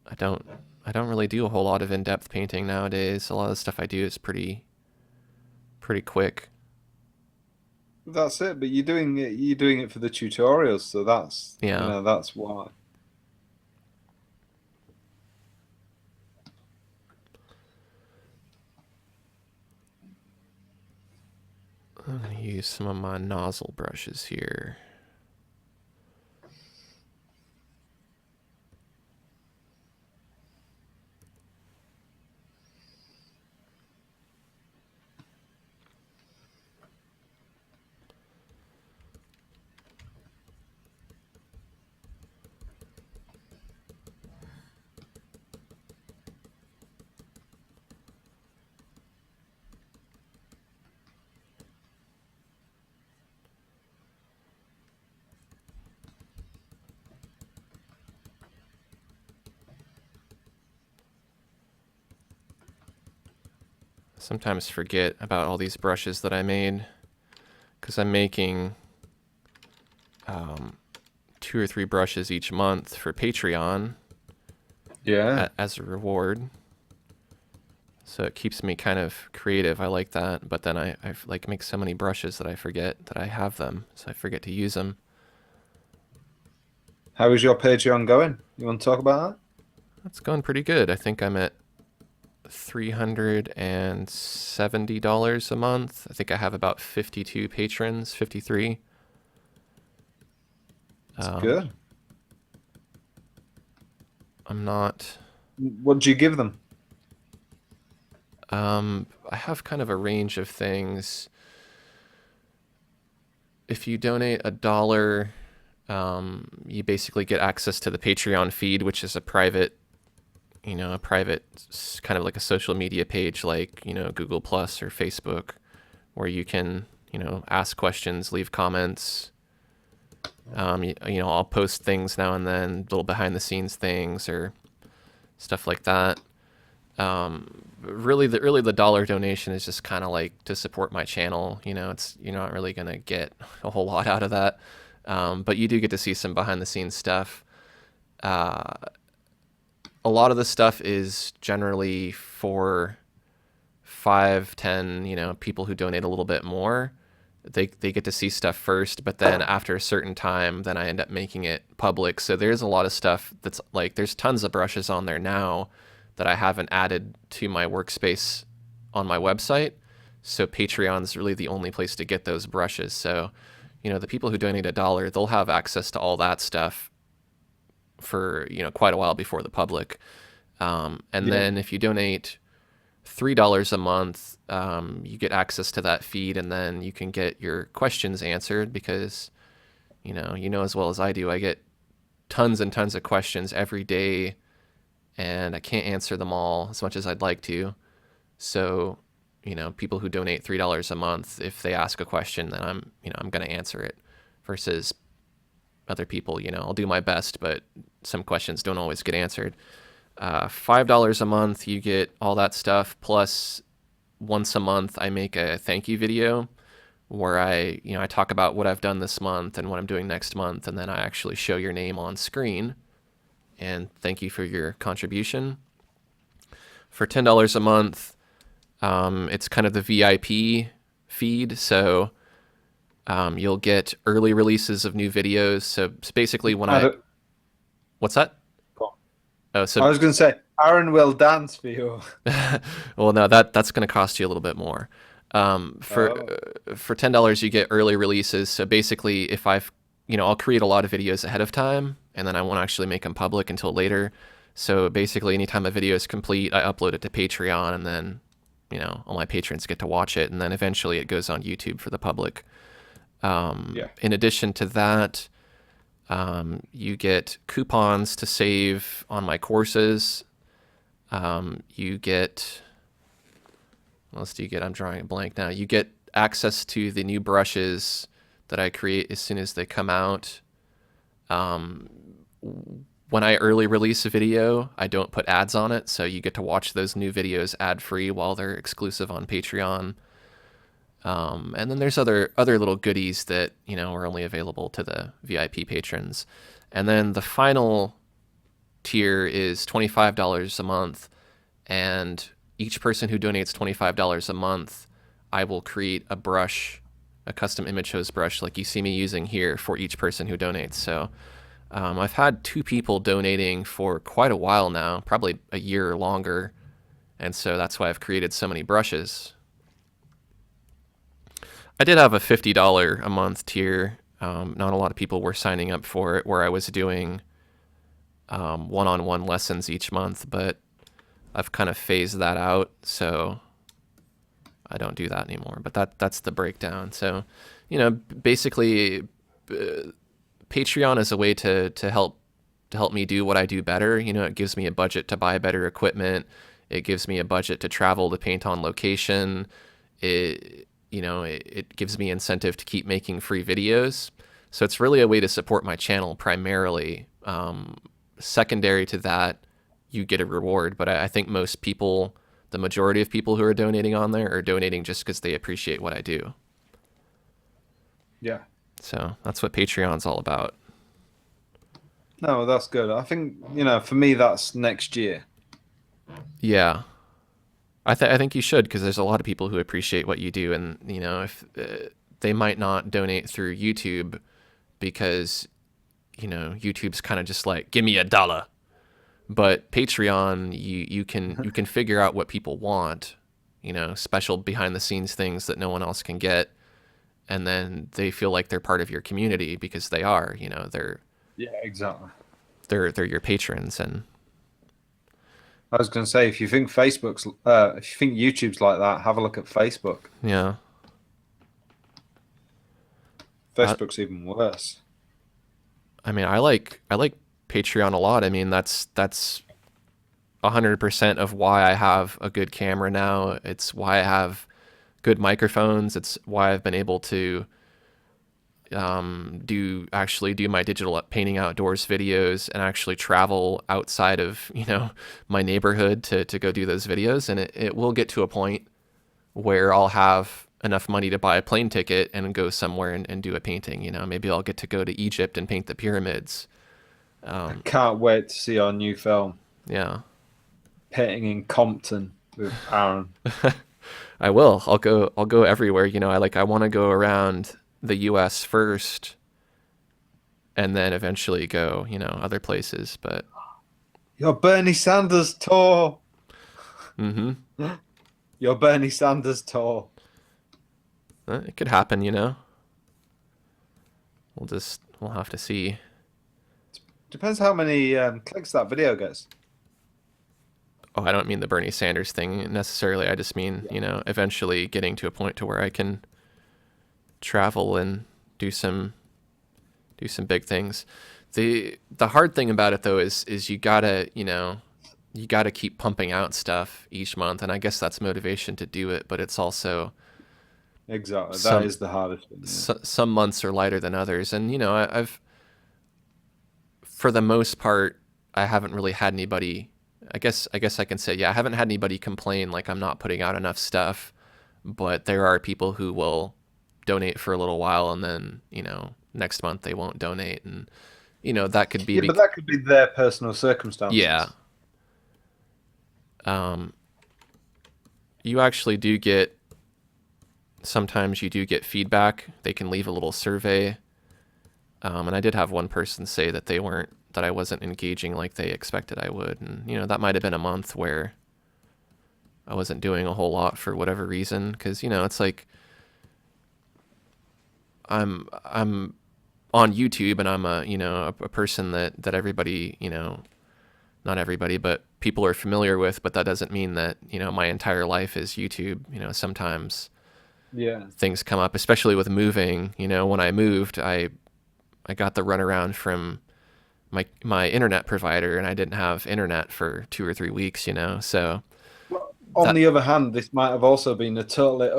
I don't I don't really do a whole lot of in-depth painting nowadays. A lot of the stuff I do is pretty quick. That's it. But you're doing it for the tutorials, so that's Yeah. that's why. I'm gonna use some of my nozzle brushes here. Sometimes forget about all these brushes that I made because I'm making um, 2 or 3 brushes each month for Patreon Yeah. as a reward. So it keeps me kind of creative. I like that, but then I like make so many brushes that I forget that I have them, so I forget to use them. How is your Patreon going? You want to talk about That's going pretty good. I think I'm at $370 a month. I think I have about 52 patrons, 53. that? It's Um, good. I'm not. What do you give them? I have kind of a range of things. if you donate $1, you basically get access to the Patreon feed, which is a private, a private kind of like a social media page, like Google Plus or Facebook, where you can ask questions, leave comments. I'll post things now and then, little behind the scenes things or stuff like that. Really the dollar donation is just kind of like to support my channel. It's you're not really gonna get a whole lot out of that, but you do get to see some behind the scenes stuff. A lot of the stuff is generally for 5, 10, people who donate a little bit more. They get to see stuff first, but then after a certain time, then I end up making it public. So there's a lot of stuff that's like, there's tons of brushes on there now that I haven't added to my workspace on my website. So Patreon's really the only place to get those brushes. So, the people who donate $1, they'll have access to all that stuff for, quite a while before the public. And then if you donate $3 a month, you get access to that feed, and then you can get your questions answered because, as well as I do, I get tons and tons of questions every day, and I can't answer them all as much as I'd like to. So, people who donate $3 a month, if they ask a question, then I'm going to answer it, versus other people, I'll do my best, but some questions don't always get answered. $5 a month, you get all that stuff. Plus, once a month, I make a thank you video where I talk about what I've done this month and what I'm doing next month, and then I actually show your name on screen and thank you for your contribution. For $10 a month, it's kind of the VIP feed, so you'll get early releases of new videos. So basically, what's that? Oh, so I was going to say, Aaron will dance for you. well, no, that's going to cost you a little bit more. For $10, you get early releases. So basically, if I'll create a lot of videos ahead of time, and then I won't actually make them public until later. So basically, anytime a video is complete, I upload it to Patreon, and then all my patrons get to watch it, and then eventually it goes on YouTube for the public. In addition to that, you get coupons to save on my courses. You get, what else do you get? I'm drawing a blank now. You get access to the new brushes that I create as soon as they come out. When I early release a video, I don't put ads on it, so you get to watch those new videos ad-free while they're exclusive on Patreon. And then there's other little goodies that, are only available to the VIP patrons. And then the final tier is $25 a month. And each person who donates $25 a month, I will create a brush, a custom image hose brush like you see me using here for each person who donates. So I've had 2 people donating for quite a while now, probably a year or longer. And so that's why I've created so many brushes. I did have a $50 a month tier. Not a lot of people were signing up for it, where I was doing one-on-one lessons each month, but I've kind of phased that out, so I don't do that anymore. But that's the breakdown. So, basically, Patreon is a way to help me do what I do better. It gives me a budget to buy better equipment. It gives me a budget to travel to paint on location. It gives me incentive to keep making free videos. So it's really a way to support my channel primarily. Secondary to that, you get a reward. But I think most people, the majority of people who are donating on there, are donating just because they appreciate what I do. Yeah. So that's what Patreon's all about. No, that's good. I think, for me, that's next year. Yeah. I think you should, because there's a lot of people who appreciate what you do, and if they might not donate through YouTube because YouTube's kind of just like, give me $1, but Patreon, you can figure out what people want, special behind the scenes things that no one else can get, and then they feel like they're part of your community because they are, they're exactly, they're your patrons. And I was going to say, if you think if you think YouTube's like that, have a look at Facebook. Yeah. I, Facebook's even worse. I mean, I like Patreon a lot. I mean, that's 100% of why I have a good camera now. It's why I have good microphones. It's why I've been able to do my digital painting outdoors videos and actually travel outside of my neighborhood to go do those videos. And it will get to a point where I'll have enough money to buy a plane ticket and go somewhere and do a painting. Maybe I'll get to go to Egypt and paint the pyramids. I can't wait to see our new film, Yeah, Painting in Compton with Aaron. I will. I'll go everywhere. I want to go around the U.S. first, and then eventually go other places. But Your Bernie Sanders tour. hmm Your Bernie Sanders tour. it could happen. We'll have to see. Depends how many clicks that video gets. Oh, I don't mean the Bernie Sanders thing necessarily. I just mean Yeah. eventually getting to a point to where I can travel and do some big things. The hard thing about it though is you gotta keep pumping out stuff each month, and I guess that's motivation to do it. But it's also Exactly. That some is the hardest thing. Yeah. some months are lighter than others, and I've for the most part I haven't really had anybody. I guess I can say, yeah, I haven't had anybody complain like I'm not putting out enough stuff, but there are people who will donate for a little while and then next month they won't donate, and that could be Yeah, but that could be their personal yeah. circumstances. um you actually do get sometimes you do get feedback. They can leave a little survey, and I did have one person say that I wasn't engaging like they expected I would, and that might have been a month where I wasn't doing a whole lot for whatever reason, because it's like I'm on YouTube, and I'm a person that everybody, not everybody, but people are familiar with, but that doesn't mean that my entire life is YouTube. Sometimes Yeah. things come up, especially with moving. When I moved, I got the runaround from my internet provider, and I didn't have internet for 2 or 3 weeks. So Well, on that the other hand, this might have also been a totally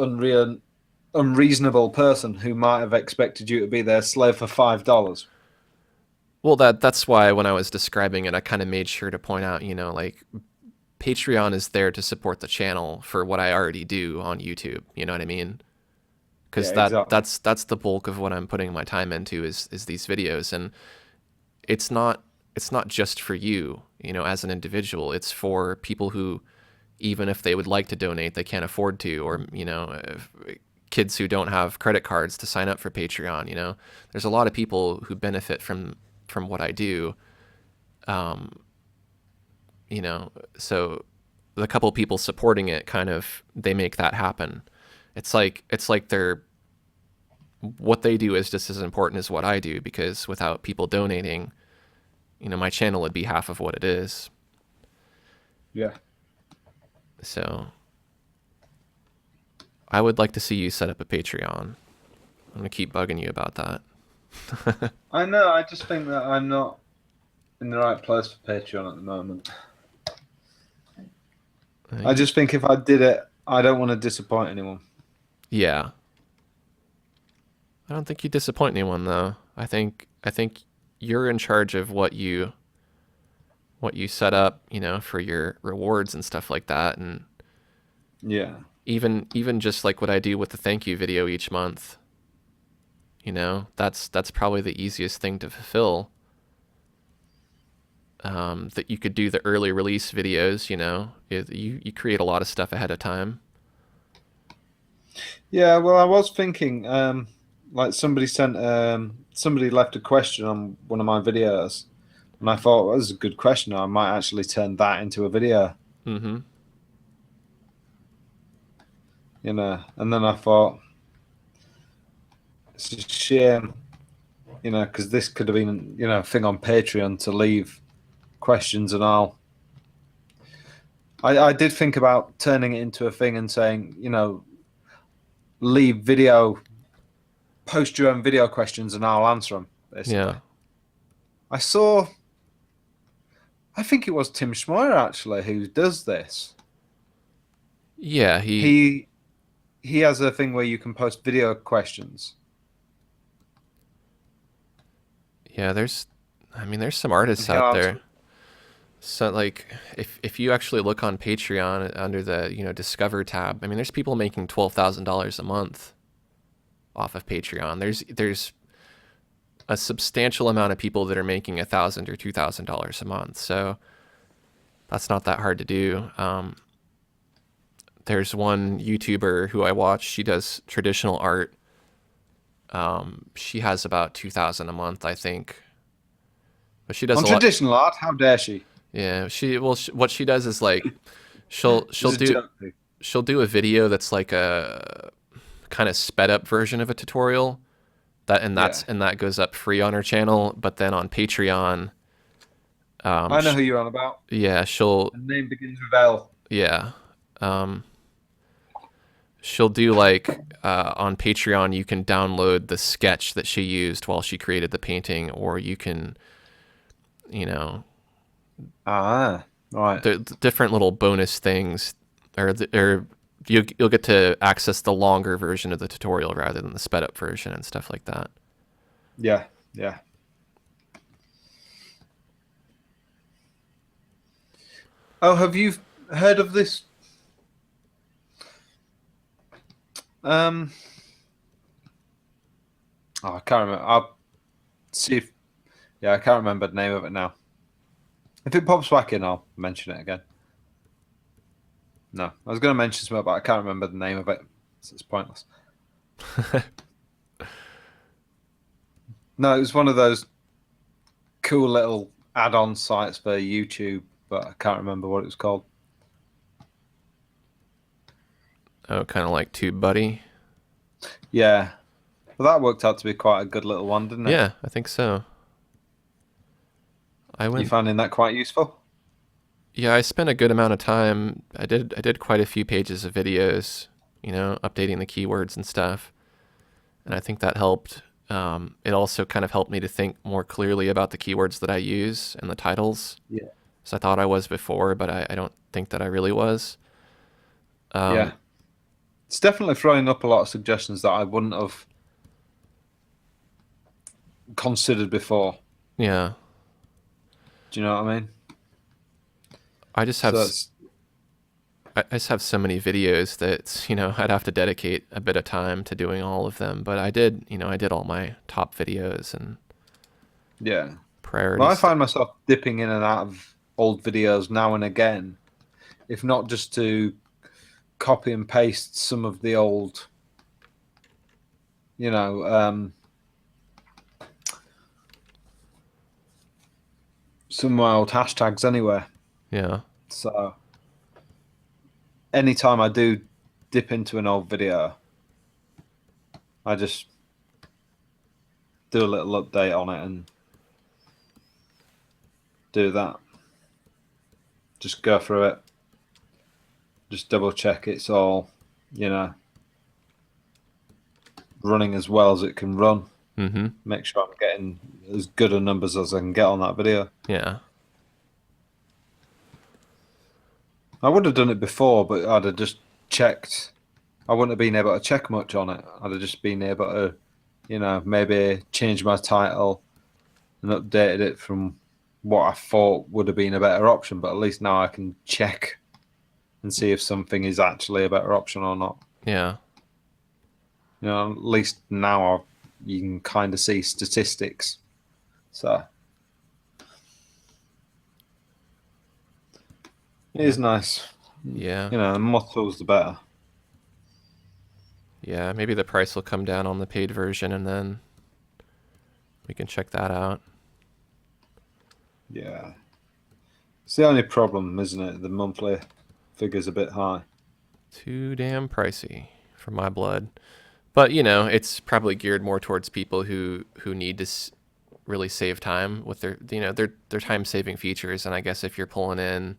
unreasonable person who might have expected you to be their slave for $5. well, that's why when I was describing it, I kind of made sure to point out, like Patreon is there to support the channel for what I already do on YouTube. You know what I mean? Yeah, Because exactly. that's the bulk of what I'm putting my time into is these videos, and it's not just for you, as an individual. It's for people who, even if they would like to donate, they can't afford to, or kids who don't have credit cards to sign up for Patreon. There's a lot of people who benefit from what I do. Um, so the couple people supporting it kind of they make that happen. It's like they're what they do is just as important as what I do, because without people donating, my channel would be half of what it is. Yeah. So I would like to see you set up a Patreon. I'm gonna keep bugging you about that. I know. I just think that I'm not in the right place for Patreon at the moment. I just think if I did it, I don't want to disappoint anyone. Yeah, I don't think you disappoint anyone though. I think you're in charge of what you set up, for your rewards and stuff like that, and Yeah. even just like what I do with the thank you video each month. That's probably the easiest thing to fulfill. That you could do the early release videos. You create a lot of stuff ahead of time. Yeah. Well, I was thinking, like somebody left a question on one of my videos, and I thought well, that was a good question. I might actually turn that into a video. Mm-hmm. And then I thought it's a shame, because this could have been, a thing on Patreon to leave questions and all. I did think about turning it into a thing and saying, leave video post your own video questions and I'll answer them. Basically, Yeah. I saw. I think it was Tim Schmoyer actually who does this. Yeah, He has a thing where you can post video questions. yeah, there's some artists And he'll out answer. there. So like if you actually look on Patreon under the, Discover tab, I mean there's people making $12,000 a month off of Patreon. There's a substantial amount of people that are making $1,000 or $2,000 a month. So that's not that hard to do. There's one YouTuber who I watch. She does traditional art. She has about 2,000 a month, I think. But she does On a lot. traditional art, how dare she? Yeah, what she does is like she'll It's she'll a do joke. she'll do a video that's like a kind of sped up version of a tutorial Yeah, that goes up free on her channel, but then on Patreon, I know sh who you're on about. yeah, she'll The name begins with L. yeah, um, she'll do like on Patreon you can download the sketch that she used while she created the painting, or you can, you know, Ah, right. the different little bonus things, or you'll get to access the longer version of the tutorial rather than the sped up version and stuff like that. Yeah, yeah. Oh, have you heard of this? Um, oh, I can't remember. I'll see if. Yeah, I can't remember the name of it now. If it pops back in, I'll mention it again. No, I was going to mention something, but I can't remember the name of it, so it's pointless. No, it was one of those cool little add-on sites for YouTube, but I can't remember what it was called. Oh, kind of like TubeBuddy. Yeah, well, that worked out to be quite a good little one, didn't it? Yeah, I think so. I You went. finding that quite useful? Yeah, I spent a good amount of time. I did quite a few pages of videos, updating the keywords and stuff, and I think that helped. It also kind of helped me to think more clearly about the keywords that I use and the titles. Yeah. So I thought I was before, but I don't think that I really was. Yeah. Um, It's definitely throwing up a lot of suggestions that I wouldn't have considered before. yeah, Do you know what I mean? I just have So s- it's I just have so many videos that I'd have to dedicate a bit of time to doing all of them. But I did all my top videos and yeah. Well, I priorities. find myself dipping in and out of old videos now and again, if not just to copy and paste some of the old, you know, some of my old hashtags anywhere. Yeah, So anytime I do dip into an old video, I just do a little update on it and do that. Just go through it. Just double check it's all, you know, running as well as it can run. mm-hmm, Make sure I'm getting as good a numbers as I can get on that video. yeah, I would have done it before, but I'd have just checked. I wouldn't have been able to check much on it. I'd have just been able to, maybe change my title and updated it from what I thought would have been a better option. But at least now I can check and see if something is actually a better option or not. yeah, At least now you can kind of see statistics. So it is nice. yeah, The more tools, the better. yeah. Maybe the price will come down on the paid version, and then we can check that out. Yeah. It's the only problem, isn't it? The monthly figure's a bit high. Too damn pricey for my blood. But it's probably geared more towards people who need to really save time with their time saving features. And I guess if you're pulling in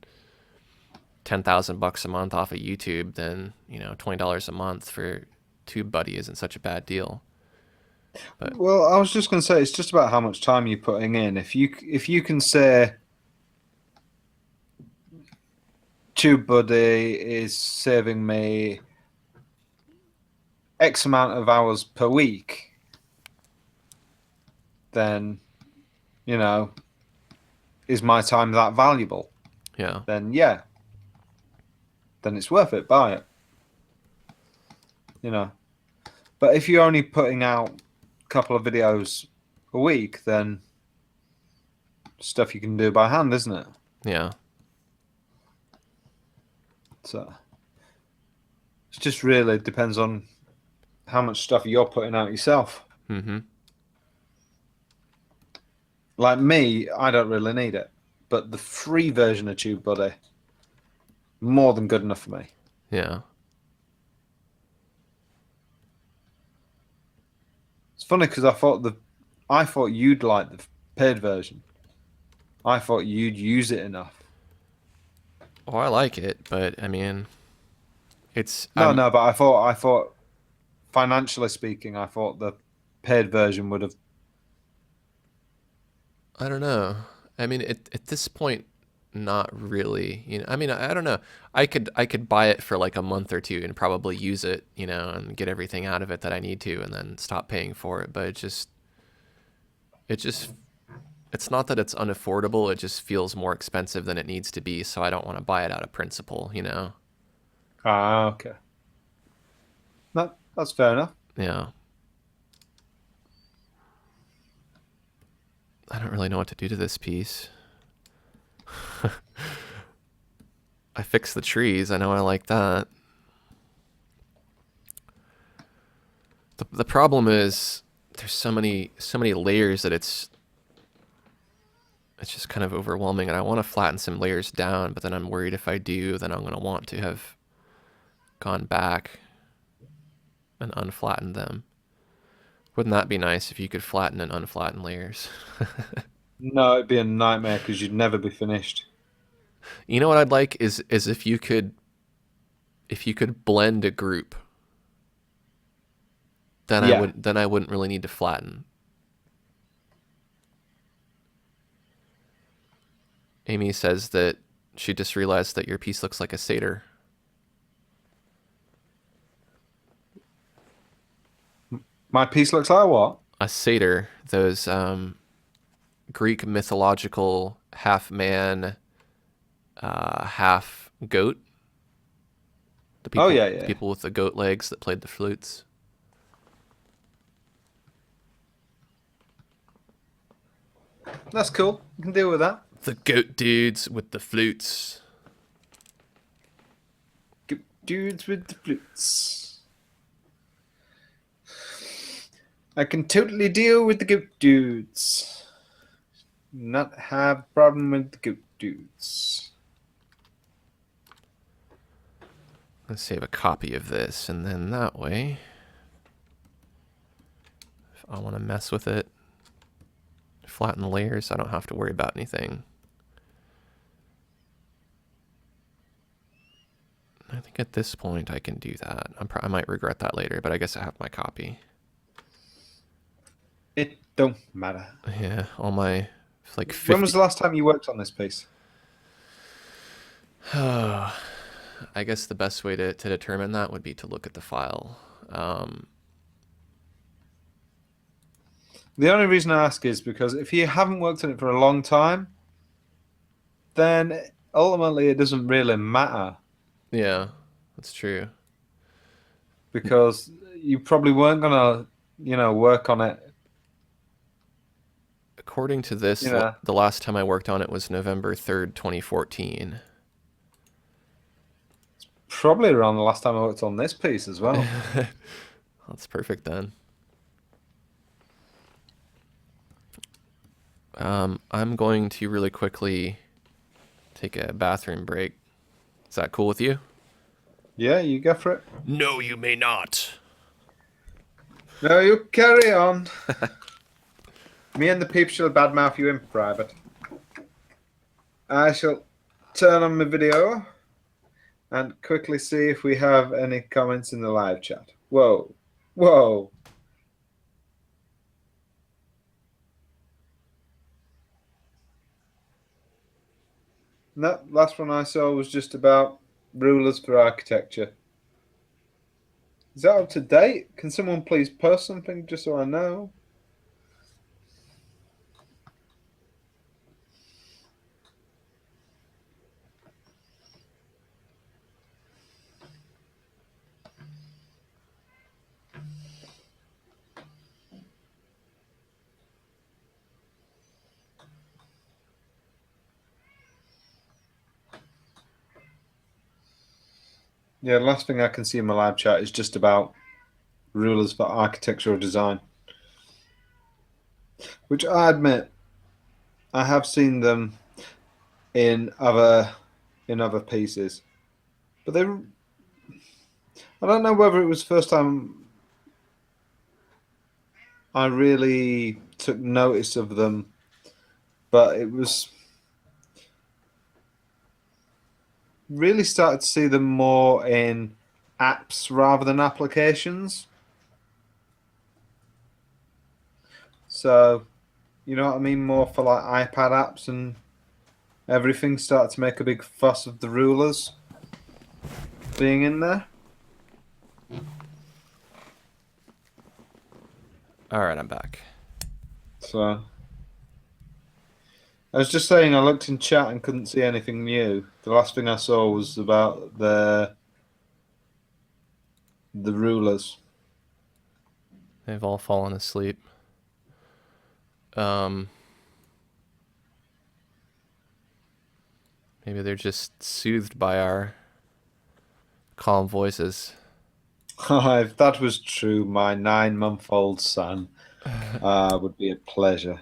$10,000 a month off of YouTube, then $20 a month for TubeBuddy isn't such a bad deal. But Well, I was just going to say it's just about how much time you're putting in. If you can say TubeBuddy is saving me X amount of hours per week, then you know, is my time that valuable? yeah, Then yeah, then it's worth it. Buy it. You know. But if you're only putting out a couple of videos a week, then stuff you can do by hand, isn't it? yeah, So it just really depends on how much stuff you're putting out yourself. mm-hmm, Like me, I don't really need it, but the free version of TubeBuddy, more than good enough for me. yeah. It's funny because I thought you'd like the paid version. I thought you'd use it enough. Oh, I like it, but I mean, it's No, I'm no, but I thought financially speaking, I thought the paid version would have. I don't know. I mean, at this point, not really. I mean, I don't know. I could buy it for like a month or two and probably use it, and get everything out of it that I need to, and then stop paying for it. But it just it's not that it's unaffordable. It just feels more expensive than it needs to be. So I don't want to buy it out of principle. Ah, okay. No, that's fair enough. Yeah. I don't really know what to do to this piece. I fixed the trees. I know I like that. The problem is there's so many layers that it's just kind of overwhelming, and I want to flatten some layers down, but then I'm worried if I do, then I'm going to want to have gone back and unflattened them. Wouldn't that be nice if you could flatten and unflatten layers? No, it'd be a nightmare because you'd never be finished. You know what I'd like is if you could blend a group, then I Yeah. would then I wouldn't really need to flatten. Amy says that she just realized that your piece looks like a satyr. My piece looks like what? A satyr, those Greek mythological half man, half goat. The Oh people yeah, the yeah. people with the goat legs that played the flutes. That's cool. You can deal with that. The goat dudes with the flutes. Good dudes with the flutes. I can totally deal with the goat dudes. Not have a problem with the goat dudes. Let's save a copy of this, and then that way, if I want to mess with it, flatten the layers, I don't have to worry about anything. I think at this point I can do that. I might regret that later, but I guess I have my copy. It don't matter. Yeah, all my like When was 50. the last time you worked on this piece? I guess the best way to determine that would be to look at the file. Um, The only reason I ask is because if you haven't worked on it for a long time, then ultimately it doesn't really matter yeah, that's true. because you probably weren't gonna, work on it. According to this, You know, the last time I worked on it was November 3rd, 2014. probably around the last time I worked on this piece as well. That's perfect then. I'm going to really quickly take a bathroom break. Is that cool with you? Yeah, you go for it. No, you may not. No, you carry on. Me and the peeps shall badmouth you in private. I shall turn on my video and quickly see if we have any comments in the live chat. Whoa. Whoa. No, last one I saw was just about rulers for architecture. Is that up to date? Can someone please post something just so I know? Yeah, the last thing I can see in my live chat is just about rulers for architectural design, which I admit I have seen them in other pieces, but they I don't know whether it was the first time I really took notice of them, but it was really started to see them more in apps rather than applications. So, you know what I mean? More for like iPad apps and everything started to make a big fuss of the rulers being in there. All right, I'm back. So, I was just saying I looked in chat and couldn't see anything new. The last thing I saw was about the rulers. They've all fallen asleep. Um, Maybe they're just soothed by our calm voices. If that was true, my 9-month-old son would be a pleasure.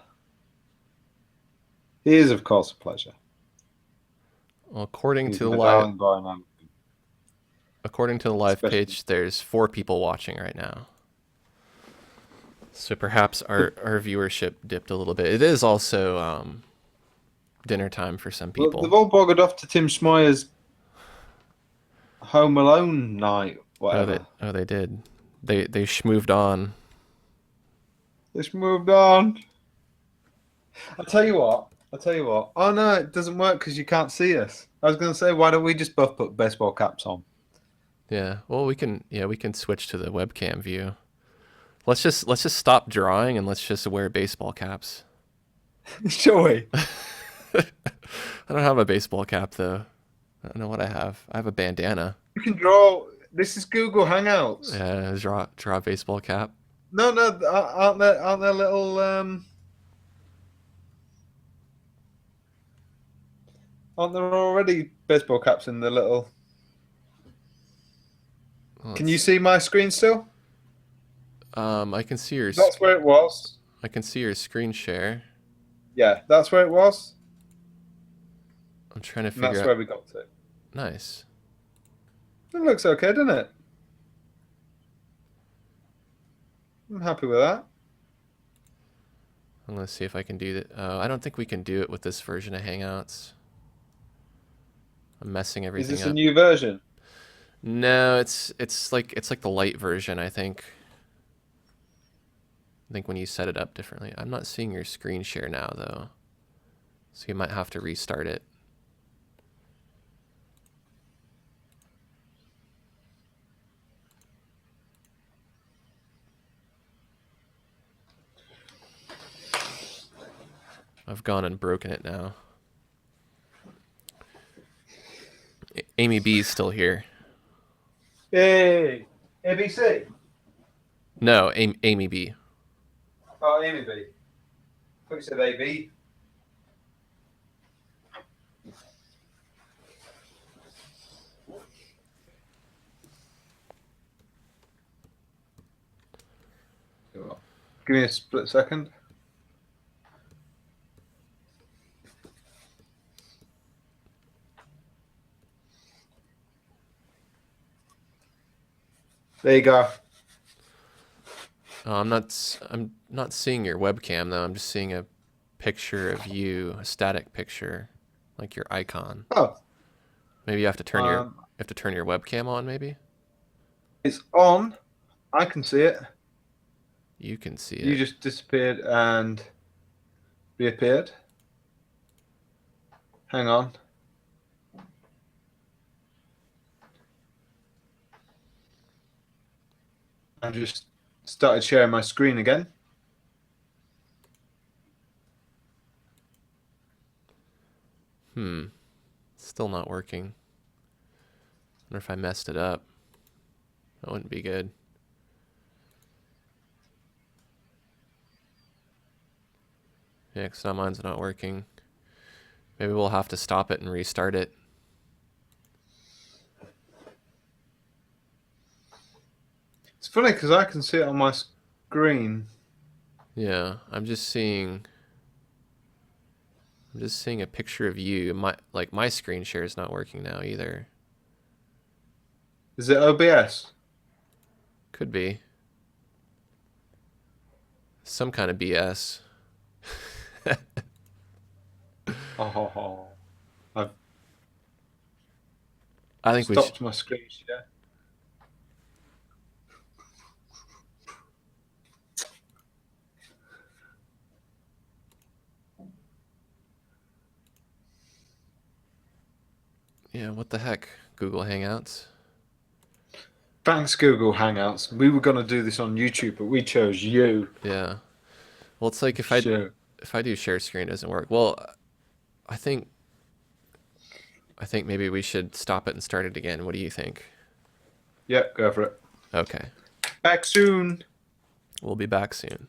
He is, of course, a pleasure. Well, He's my darling boy, and I'm according to the live especially. page, there's 4 people watching right now. So perhaps our viewership dipped a little bit. It is also dinner time for some Well, people. they've all buggered off to Tim Schmoyer's Home Alone night, whatever. They did. They moved on. It's moved on. I'll tell you what. I'll tell you what. Oh no, it doesn't work because you can't see us. I was going to say, why don't we just both put baseball caps on? Yeah. Well, we can switch to the webcam view. Let's just stop drawing and let's just wear baseball caps. Shall we? I don't have a baseball cap though. I don't know what I have. I have a bandana. You can draw. This is Google Hangouts. Yeah, draw a baseball cap. No, no, aren't there little aren't there already baseball caps in the little? Can you see my screen still? I can see your That's where it was. I can see your screen share. Yeah, that's where it was, I'm trying to and figure that's out. where we got to. Nice. It looks okay, doesn't it? I'm happy with that. I'm gonna see if I can do that. Oh, I don't think we can do it with this version of Hangouts. I'm messing Is everything this a up. new version? No, it's like the light version, I think. I think when you set it up differently. I'm not seeing your screen share now though. So you might have to restart it. I've gone and broken it now. Amy B's still here. Hey, ABC. No, Amy B. Oh, Amy B. I thought you said AB. Give me a split second. There you go. Oh, I'm not seeing your webcam though. I'm just seeing a picture of you, a static picture, like your icon. Oh, Maybe you have to um, turn your webcam on. Maybe it's on. I can see it. you can see You it. just disappeared and reappeared. Hang on. I just started sharing my screen again. Still not working. Wonder if I messed it up. That wouldn't be good. Yeah, 'cause now mine's not working. Maybe we'll have to stop it and restart it. It's funny because I can see it on my screen. Yeah, I'm just seeing a picture of you. My screen share is not working now either. Is it OBS? Could be some kind of BS. Oh, I've I think we should. stopped my screen share. Yeah, what the heck? Google Hangouts. Thanks, Google Hangouts. We were going to do this on YouTube, but we chose you. Yeah. Well, it's like Sure. if I do share screen, it doesn't work. Well, I think maybe we should stop it and start it again. What do you think? Yeah, go for it. Okay. Back soon. We'll be back soon.